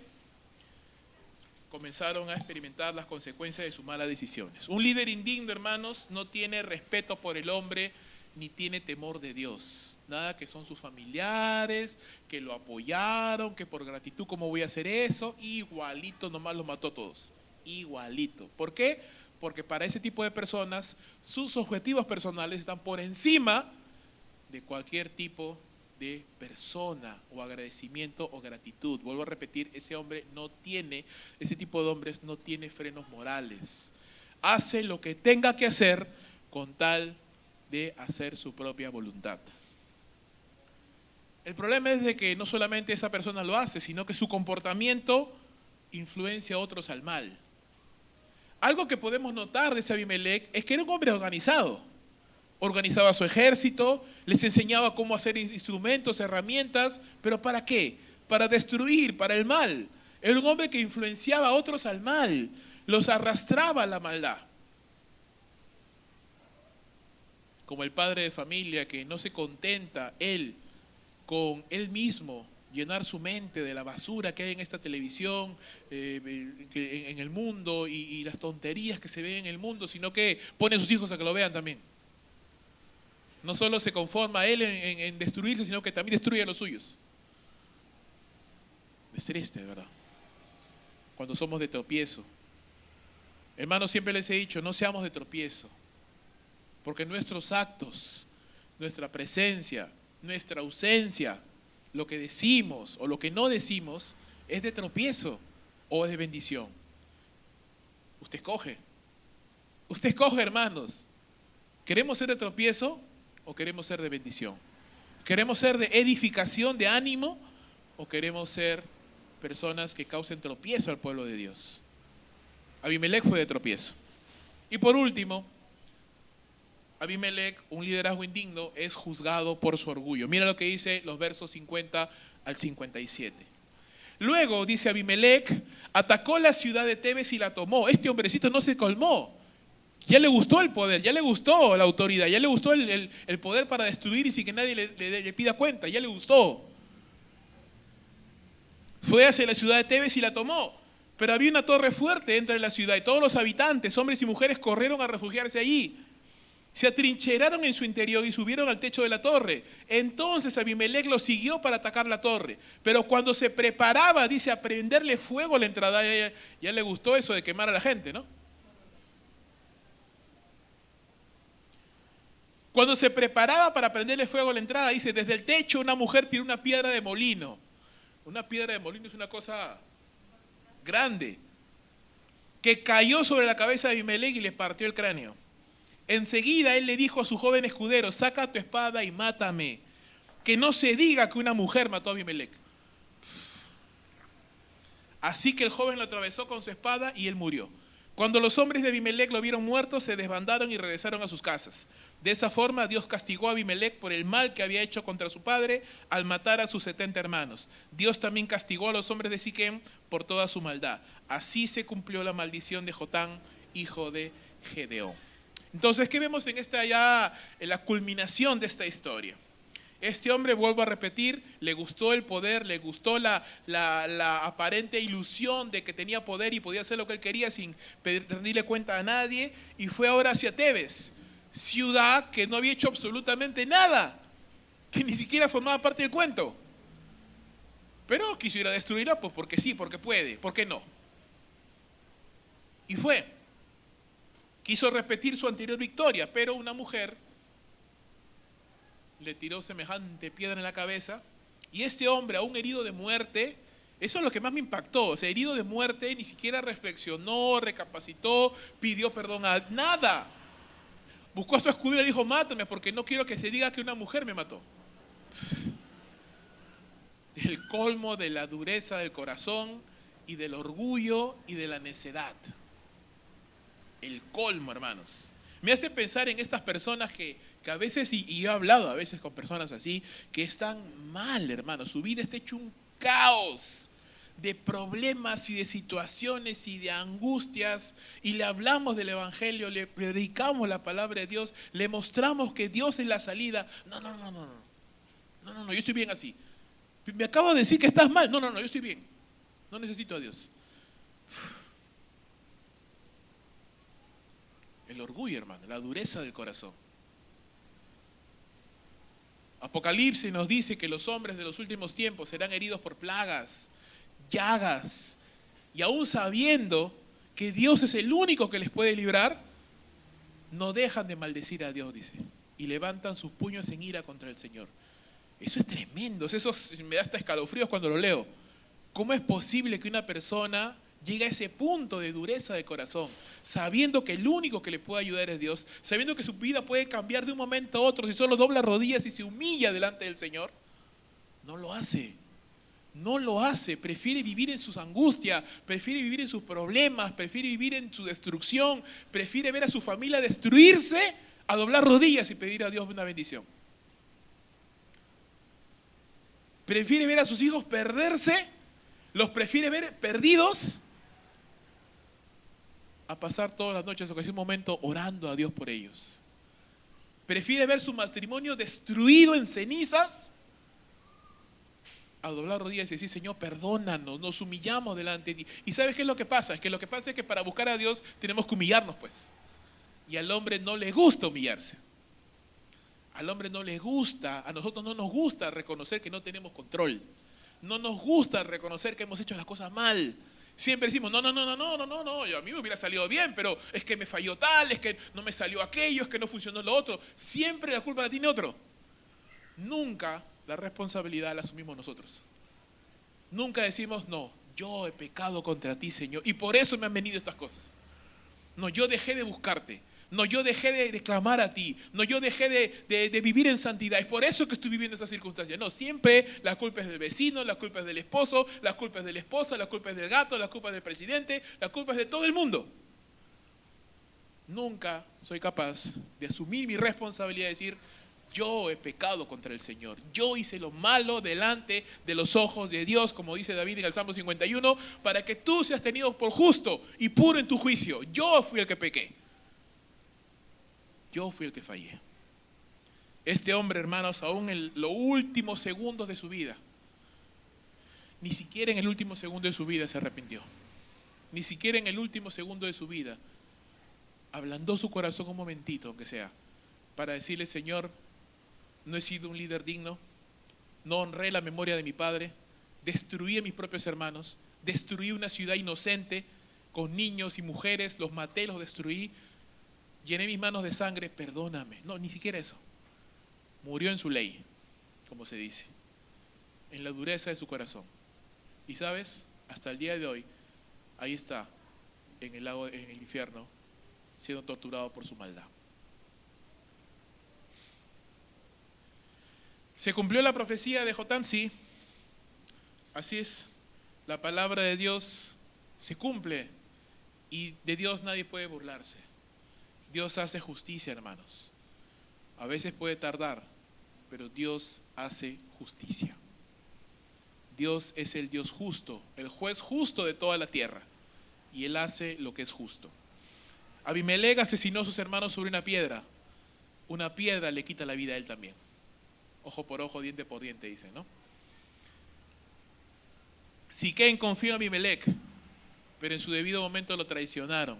comenzaron a experimentar las consecuencias de sus malas decisiones. Un líder indigno, hermanos, no tiene respeto por el hombre, ni tiene temor de Dios. Nada que son sus familiares, que lo apoyaron, que por gratitud, ¿cómo voy a hacer eso? Igualito, nomás los mató a todos. Igualito. ¿Por qué? Porque para ese tipo de personas, sus objetivos personales están por encima de cualquier tipo de persona o agradecimiento o gratitud. Vuelvo a repetir, ese tipo de hombres no tiene frenos morales. Hace lo que tenga que hacer con tal de hacer su propia voluntad. El problema es de que no solamente esa persona lo hace, sino que su comportamiento influencia a otros al mal. Algo que podemos notar de ese Abimelec es que era un hombre organizado. Organizaba su ejército, les enseñaba cómo hacer instrumentos, herramientas, pero ¿para qué? Para destruir, para el mal. Era un hombre que influenciaba a otros al mal, los arrastraba a la maldad. Como el padre de familia que no se contenta él con él mismo, llenar su mente de la basura que hay en esta televisión, en el mundo y las tonterías que se ven en el mundo, sino que pone a sus hijos a que lo vean también. No solo se conforma él en destruirse, sino que también destruye a los suyos. Es triste, ¿verdad? Cuando somos de tropiezo. Hermanos, siempre les he dicho, no seamos de tropiezo, porque nuestros actos, nuestra presencia, nuestra ausencia, lo que decimos o lo que no decimos, es de tropiezo o es de bendición. Usted escoge. Usted escoge, hermanos. ¿Queremos ser de tropiezo o queremos ser de bendición? ¿Queremos ser de edificación, de ánimo, o queremos ser personas que causen tropiezo al pueblo de Dios? Abimelec fue de tropiezo. Y por último, Abimelec, un liderazgo indigno, es juzgado por su orgullo. Mira lo que dice los versos 50 al 57. Luego, dice Abimelec, atacó la ciudad de Tebes y la tomó. Este hombrecito no se colmó. Ya le gustó el poder, ya le gustó la autoridad, ya le gustó el poder para destruir y sin que nadie le pida cuenta, ya le gustó. Fue hacia la ciudad de Tebes y la tomó. Pero había una torre fuerte dentro de la ciudad y todos los habitantes, hombres y mujeres, corrieron a refugiarse allí. Se atrincheraron en su interior y subieron al techo de la torre. Entonces Abimelec lo siguió para atacar la torre. Pero cuando se preparaba, dice, a prenderle fuego a la entrada, ya le gustó eso de quemar a la gente, ¿no? Cuando se preparaba para prenderle fuego a la entrada, dice, desde el techo una mujer tiró una piedra de molino. Una piedra de molino es una cosa grande, que cayó sobre la cabeza de Abimelec y le partió el cráneo. Enseguida él le dijo a su joven escudero, saca tu espada y mátame, que no se diga que una mujer mató a Abimelec. Así que el joven lo atravesó con su espada y él murió. Cuando los hombres de Abimelec lo vieron muerto, se desbandaron y regresaron a sus casas. De esa forma Dios castigó a Abimelec por el mal que había hecho contra su padre al matar a sus 70 hermanos. Dios también castigó a los hombres de Siquem por toda su maldad. Así se cumplió la maldición de Jotán, hijo de Gedeón. Entonces, ¿qué vemos en la culminación de esta historia? Este hombre, vuelvo a repetir, le gustó el poder, le gustó la aparente ilusión de que tenía poder y podía hacer lo que él quería sin pedirle cuenta a nadie, y fue ahora hacia Tebes, ciudad que no había hecho absolutamente nada, que ni siquiera formaba parte del cuento. Pero quiso ir a destruirla, pues porque sí, porque puede, ¿por qué no? Y fue. Quiso repetir su anterior victoria, pero una mujer le tiró semejante piedra en la cabeza, y este hombre, aún herido de muerte, eso es lo que más me impactó, o sea, herido de muerte, ni siquiera reflexionó, recapacitó, pidió perdón a nada. Buscó a su escudero y le dijo, mátame porque no quiero que se diga que una mujer me mató. El colmo de la dureza del corazón y del orgullo y de la necedad. El colmo, hermanos. Me hace pensar en estas personas que a veces, y yo he hablado a veces con personas así, que están mal, hermanos. Su vida está hecho un caos de problemas y de situaciones y de angustias, y le hablamos del evangelio, le predicamos la palabra de Dios, le mostramos que Dios es la salida. No, yo estoy bien así. Me acabo de decir que estás mal. No, yo estoy bien. No necesito a Dios. El orgullo, hermano, la dureza del corazón. Apocalipsis nos dice que los hombres de los últimos tiempos serán heridos por plagas, llagas, y aún sabiendo que Dios es el único que les puede librar, no dejan de maldecir a Dios, dice, y levantan sus puños en ira contra el Señor. Eso es tremendo, eso me da hasta escalofríos cuando lo leo. ¿Cómo es posible que una persona llegue a ese punto de dureza de corazón, sabiendo que el único que le puede ayudar es Dios, sabiendo que su vida puede cambiar de un momento a otro si solo dobla rodillas y se humilla delante del Señor? No lo hace. No lo hace, prefiere vivir en sus angustias, prefiere vivir en sus problemas, prefiere vivir en su destrucción, prefiere ver a su familia destruirse a doblar rodillas y pedir a Dios una bendición. Prefiere ver a sus hijos perderse, los prefiere ver perdidos, a pasar todas las noches o casi un momento orando a Dios por ellos. Prefiere ver su matrimonio destruido en cenizas, a doblar rodillas y decir, Señor, perdónanos, nos humillamos delante de ti. ¿Y sabes qué es lo que pasa? Es que lo que pasa es que para buscar a Dios tenemos que humillarnos, pues. Y al hombre no le gusta humillarse. Al hombre no le gusta, a nosotros no nos gusta reconocer que no tenemos control. No nos gusta reconocer que hemos hecho las cosas mal. Siempre decimos, no, yo, a mí me hubiera salido bien, pero es que me falló tal, es que no me salió aquello, es que no funcionó lo otro. Siempre la culpa la tiene otro. Nunca la responsabilidad la asumimos nosotros. Nunca decimos, no, yo he pecado contra ti, Señor, y por eso me han venido estas cosas. No, yo dejé de buscarte. No, yo dejé de clamar a ti. No, yo dejé de vivir en santidad. Es por eso que estoy viviendo esas circunstancias. No, siempre la culpa es del vecino, la culpa es del esposo, la culpa es de la esposa, la culpa es del gato, la culpa es del presidente, la culpa es de todo el mundo. Nunca soy capaz de asumir mi responsabilidad y decir, yo he pecado contra el Señor. Yo hice lo malo delante de los ojos de Dios, como dice David en el Salmo 51, para que tú seas tenido por justo y puro en tu juicio. Yo fui el que pequé. Yo fui el que fallé. Este hombre, hermanos, aún en los últimos segundos de su vida, ni siquiera en el último segundo de su vida se arrepintió. Ni siquiera en el último segundo de su vida ablandó su corazón un momentito, aunque sea, para decirle, Señor, no he sido un líder digno, no honré la memoria de mi padre, destruí a mis propios hermanos, destruí una ciudad inocente con niños y mujeres, los maté, los destruí, llené mis manos de sangre, perdóname. No, ni siquiera eso. Murió en su ley, como se dice, en la dureza de su corazón. Y sabes, hasta el día de hoy, ahí está, en el lago, en el infierno, siendo torturado por su maldad. ¿Se cumplió la profecía de Jotam? Sí. Así es. La palabra de Dios se cumple y de Dios nadie puede burlarse. Dios hace justicia, hermanos. A veces puede tardar, pero Dios hace justicia. Dios es el Dios justo, el juez justo de toda la tierra, y Él hace lo que es justo. Abimelec asesinó a sus hermanos sobre una piedra. Una piedra le quita la vida a él también. Ojo por ojo, diente por diente, dicen, ¿no? Siquem confió en Abimelec, pero en su debido momento lo traicionaron.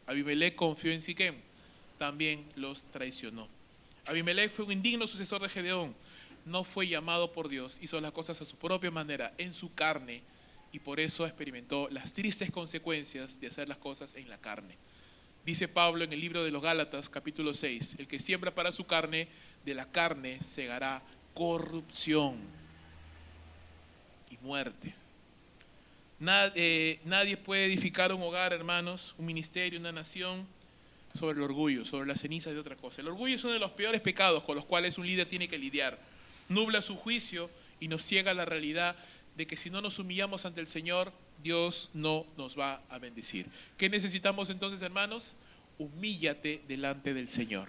Abimelec confió en Siquem, también los traicionó. Abimelec fue un indigno sucesor de Gedeón, no fue llamado por Dios, hizo las cosas a su propia manera, en su carne, y por eso experimentó las tristes consecuencias de hacer las cosas en la carne. Dice Pablo en el libro de los Gálatas, capítulo 6, el que siembra para su carne, de la carne segará corrupción y muerte. Nadie puede edificar un hogar, hermanos, un ministerio, una nación, sobre el orgullo, sobre las cenizas de otra cosa. El orgullo es uno de los peores pecados con los cuales un líder tiene que lidiar. Nubla su juicio y nos ciega la realidad de que si no nos humillamos ante el Señor, Dios no nos va a bendecir. ¿Qué necesitamos entonces, hermanos? Humíllate delante del Señor.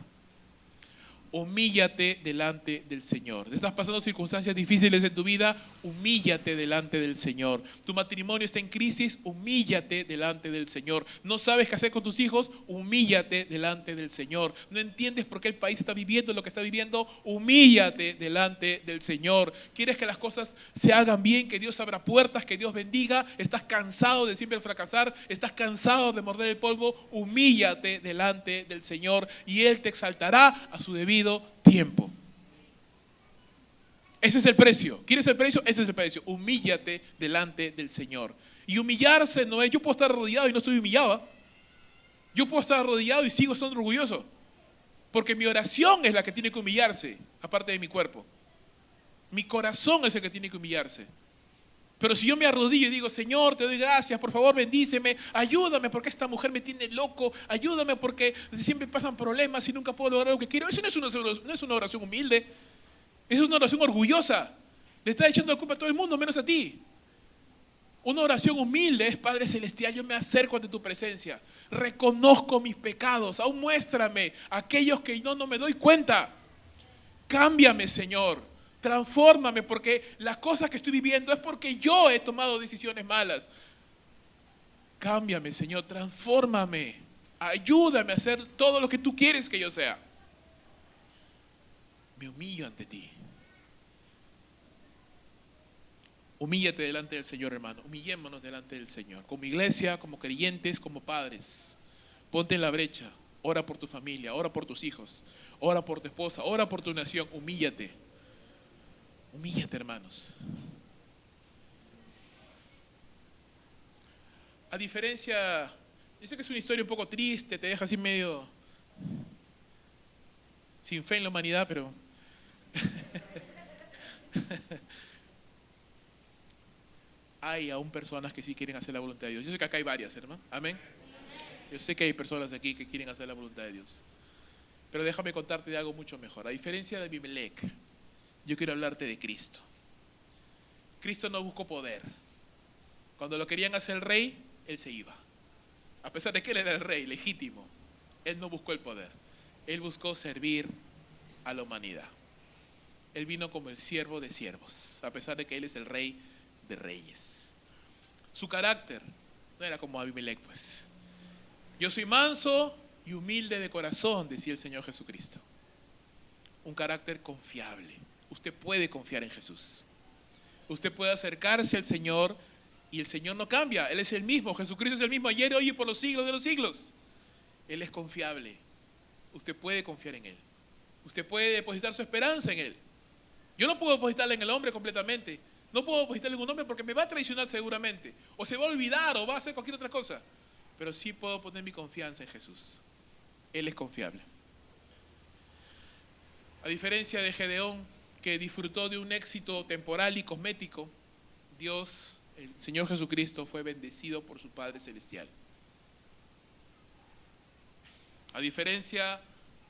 Humíllate delante del Señor. ¿Estás pasando circunstancias difíciles en tu vida? Humíllate delante del Señor. Tu matrimonio está en crisis, humíllate delante del Señor. ¿No sabes qué hacer con tus hijos? Humíllate delante del Señor. ¿No entiendes por qué el país está viviendo lo que está viviendo? Humíllate delante del Señor. ¿Quieres que las cosas se hagan bien, que Dios abra puertas, que Dios bendiga? ¿Estás cansado de siempre fracasar? ¿Estás cansado de morder el polvo? Humíllate delante del Señor y Él te exaltará a su debido tiempo. Ese es el precio. ¿Quieres el precio? Ese es el precio. Humíllate delante del Señor. Y humillarse no es, yo puedo estar arrodillado y no estoy humillado. Yo puedo estar arrodillado y sigo estando orgulloso. Porque mi oración es la que tiene que humillarse, aparte de mi cuerpo. Mi corazón es el que tiene que humillarse. Pero si yo me arrodillo y digo, Señor, te doy gracias, por favor bendíceme, ayúdame porque esta mujer me tiene loco, ayúdame porque siempre pasan problemas y nunca puedo lograr lo que quiero. Eso no es una oración humilde, eso es una oración orgullosa. Le está echando la culpa a todo el mundo, menos a ti. Una oración humilde es, Padre Celestial, yo me acerco ante tu presencia, reconozco mis pecados, aún muéstrame aquellos que no me doy cuenta. Cámbiame, Señor. Transfórmame, porque las cosas que estoy viviendo es porque yo he tomado decisiones malas. Cámbiame, Señor, transfórmame. Ayúdame a hacer todo lo que tú quieres que yo sea. Me humillo ante ti. Humíllate delante del Señor, hermano. Humillémonos delante del Señor. Como iglesia, como creyentes, como padres. Ponte en la brecha. Ora por tu familia, ora por tus hijos. Ora por tu esposa, ora por tu nación. Humíllate. Humíllate, hermanos. A diferencia, yo sé que es una historia un poco triste, te deja así medio sin fe en la humanidad, pero Hay aún personas que sí quieren hacer la voluntad de Dios. Yo sé que acá hay varias, hermano. Amén. Yo sé que hay personas aquí que quieren hacer la voluntad de Dios. Pero déjame contarte de algo mucho mejor. A diferencia de Abimelech, yo quiero hablarte de Cristo. Cristo no buscó poder. Cuando lo querían hacer rey, Él se iba. A pesar de que Él era el rey legítimo, Él no buscó el poder. Él buscó servir a la humanidad. Él vino como el siervo de siervos, a pesar de que Él es el rey de reyes. Su carácter no era como Abimelech, pues. Yo soy manso y humilde de corazón, decía el Señor Jesucristo. Un carácter confiable. Usted puede confiar en Jesús. Usted puede acercarse al Señor y el Señor no cambia. Él es el mismo. Jesucristo es el mismo ayer, hoy y por los siglos de los siglos. Él es confiable. Usted puede confiar en Él. Usted puede depositar su esperanza en Él. Yo no puedo depositarla en el hombre completamente. No puedo depositarla en un hombre porque me va a traicionar seguramente. O se va a olvidar o va a hacer cualquier otra cosa. Pero sí puedo poner mi confianza en Jesús. Él es confiable. A diferencia de Gedeón, que disfrutó de un éxito temporal y cosmético, Dios, el Señor Jesucristo, fue bendecido por su Padre Celestial. A diferencia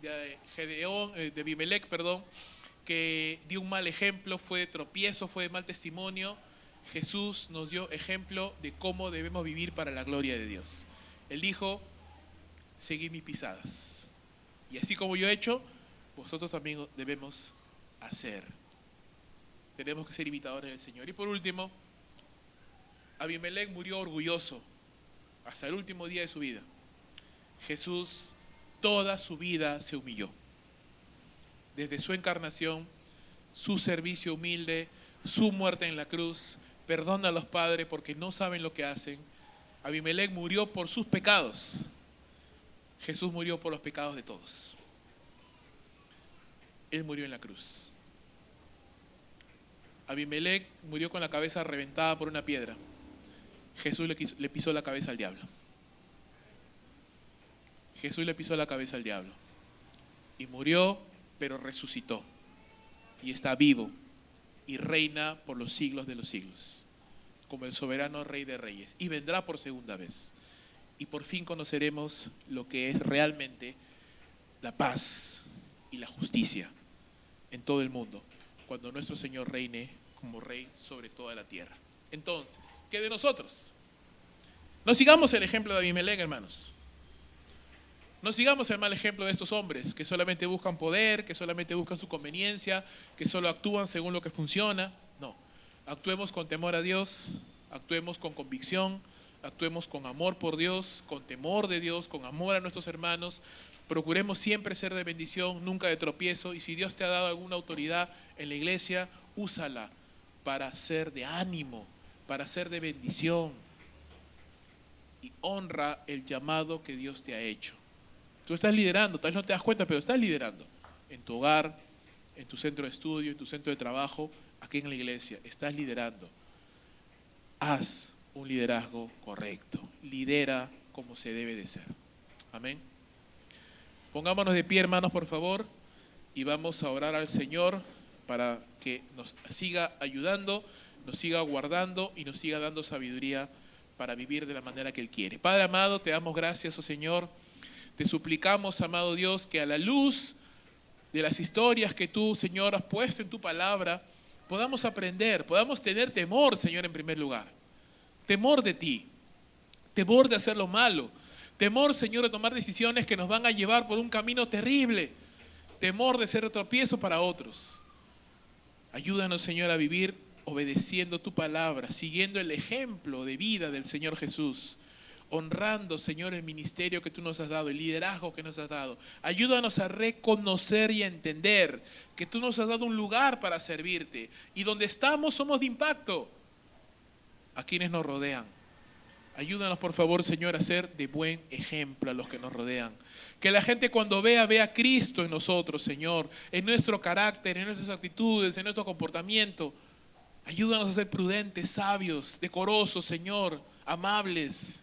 de Gedeón, de Abimelech, que dio un mal ejemplo, fue de tropiezo, fue de mal testimonio, Jesús nos dio ejemplo de cómo debemos vivir para la gloria de Dios. Él dijo, seguid mis pisadas. Y así como yo he hecho, vosotros también debemos hacer. Tenemos que ser imitadores del Señor. Y por último, Abimelech murió orgulloso hasta el último día de su vida. Jesús toda su vida se humilló. Desde su encarnación, su servicio humilde, su muerte en la cruz, perdona a los padres porque no saben lo que hacen. Abimelech murió por sus pecados. Jesús murió por los pecados de todos. Él murió en la cruz. Abimelech murió con la cabeza reventada por una piedra. Jesús le pisó la cabeza al diablo. Jesús le pisó la cabeza al diablo. Y murió, pero resucitó. Y está vivo. Y reina por los siglos de los siglos. Como el soberano Rey de Reyes. Y vendrá por segunda vez. Y por fin conoceremos lo que es realmente la paz y la justicia en todo el mundo, cuando nuestro Señor reine como Rey sobre toda la tierra. Entonces, ¿qué de nosotros? No sigamos el ejemplo de Abimelech, hermanos. No sigamos el mal ejemplo de estos hombres que solamente buscan poder, que solamente buscan su conveniencia, que solo actúan según lo que funciona. No, actuemos con temor a Dios, actuemos con convicción, actuemos con amor por Dios, con temor de Dios, con amor a nuestros hermanos. Procuremos siempre ser de bendición, nunca de tropiezo. Y si Dios te ha dado alguna autoridad en la iglesia, úsala para ser de ánimo, para ser de bendición. Y honra el llamado que Dios te ha hecho. Tú estás liderando, tal vez no te das cuenta, pero estás liderando. En tu hogar, en tu centro de estudio, en tu centro de trabajo, aquí en la iglesia. Estás liderando. Haz un liderazgo correcto. Lidera como se debe de ser. Amén. Pongámonos de pie, hermanos, por favor, y vamos a orar al Señor para que nos siga ayudando, nos siga guardando y nos siga dando sabiduría para vivir de la manera que Él quiere. Padre amado, te damos gracias, oh Señor. Te suplicamos, amado Dios, que a la luz de las historias que tú, Señor, has puesto en tu palabra, podamos aprender, podamos tener temor, Señor, en primer lugar. Temor de ti, temor de hacer lo malo, temor, Señor, de tomar decisiones que nos van a llevar por un camino terrible, temor de ser tropiezo para otros. Ayúdanos, Señor, a vivir obedeciendo tu palabra, siguiendo el ejemplo de vida del Señor Jesús, honrando, Señor, el ministerio que tú nos has dado, el liderazgo que nos has dado. Ayúdanos a reconocer y a entender que tú nos has dado un lugar para servirte y donde estamos somos de impacto a quienes nos rodean. Ayúdanos, por favor, Señor, a ser de buen ejemplo a los que nos rodean. Que la gente cuando vea a Cristo en nosotros, Señor, en nuestro carácter, en nuestras actitudes, en nuestro comportamiento. Ayúdanos a ser prudentes, sabios, decorosos, Señor, amables.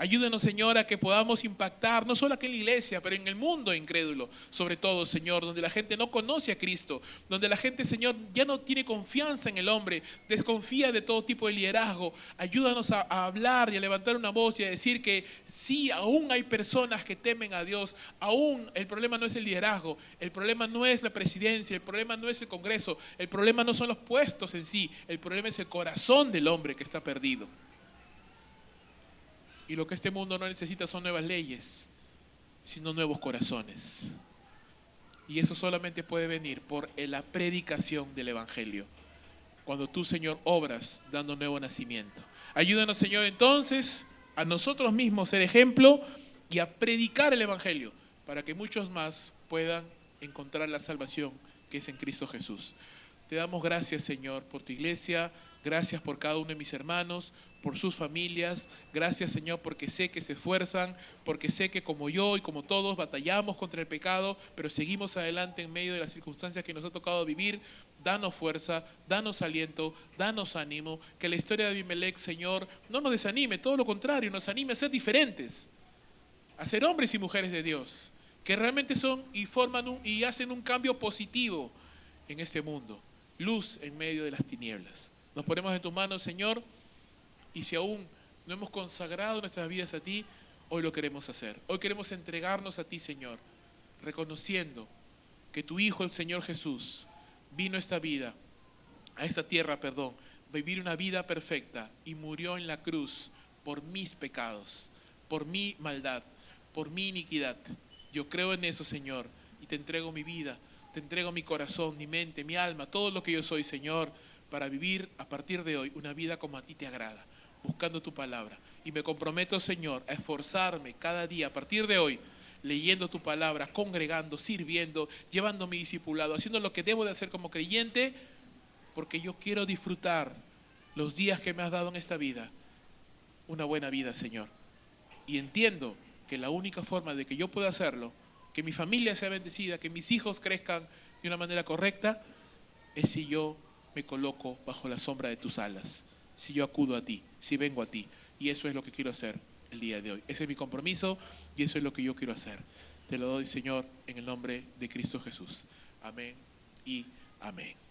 Ayúdanos, Señor, a que podamos impactar, no solo aquí en la iglesia, pero en el mundo incrédulo, sobre todo, Señor, donde la gente no conoce a Cristo, donde la gente, Señor, ya no tiene confianza en el hombre, desconfía de todo tipo de liderazgo. Ayúdanos a hablar y a levantar una voz y a decir que sí, aún hay personas que temen a Dios, aún el problema no es el liderazgo, el problema no es la presidencia, el problema no es el Congreso, el problema no son los puestos en sí, el problema es el corazón del hombre que está perdido. Y lo que este mundo no necesita son nuevas leyes, sino nuevos corazones. Y eso solamente puede venir por la predicación del Evangelio. Cuando tú, Señor, obras dando nuevo nacimiento. Ayúdanos, Señor, entonces a nosotros mismos ser ejemplo y a predicar el Evangelio para que muchos más puedan encontrar la salvación que es en Cristo Jesús. Te damos gracias, Señor, por tu iglesia. Gracias por cada uno de mis hermanos, por sus familias. Gracias, Señor, porque sé que se esfuerzan, porque sé que como yo y como todos batallamos contra el pecado, pero seguimos adelante en medio de las circunstancias que nos ha tocado vivir. Danos fuerza, danos aliento, danos ánimo. Que la historia de Abimelech, Señor, no nos desanime, todo lo contrario, nos anime a ser diferentes, a ser hombres y mujeres de Dios, que realmente son y forman y hacen un cambio positivo en este mundo. Luz en medio de las tinieblas. Nos ponemos en tus manos, Señor, y si aún no hemos consagrado nuestras vidas a ti, hoy lo queremos hacer. Hoy queremos entregarnos a ti, Señor, reconociendo que tu Hijo, el Señor Jesús, vino a esta vida, a esta tierra, vivir una vida perfecta y murió en la cruz por mis pecados, por mi maldad, por mi iniquidad. Yo creo en eso, Señor, y te entrego mi vida, te entrego mi corazón, mi mente, mi alma, todo lo que yo soy, Señor, para vivir a partir de hoy una vida como a ti te agrada, buscando tu palabra. Y me comprometo, Señor, a esforzarme cada día a partir de hoy, leyendo tu palabra, congregando, sirviendo, llevando mi discipulado, haciendo lo que debo de hacer como creyente, porque yo quiero disfrutar los días que me has dado en esta vida, una buena vida, Señor. Y entiendo que la única forma de que yo pueda hacerlo, que mi familia sea bendecida, que mis hijos crezcan de una manera correcta, es si yo me coloco bajo la sombra de tus alas, si yo acudo a ti, si vengo a ti. Y eso es lo que quiero hacer el día de hoy. Ese es mi compromiso y eso es lo que yo quiero hacer. Te lo doy, Señor, en el nombre de Cristo Jesús. Amén y amén.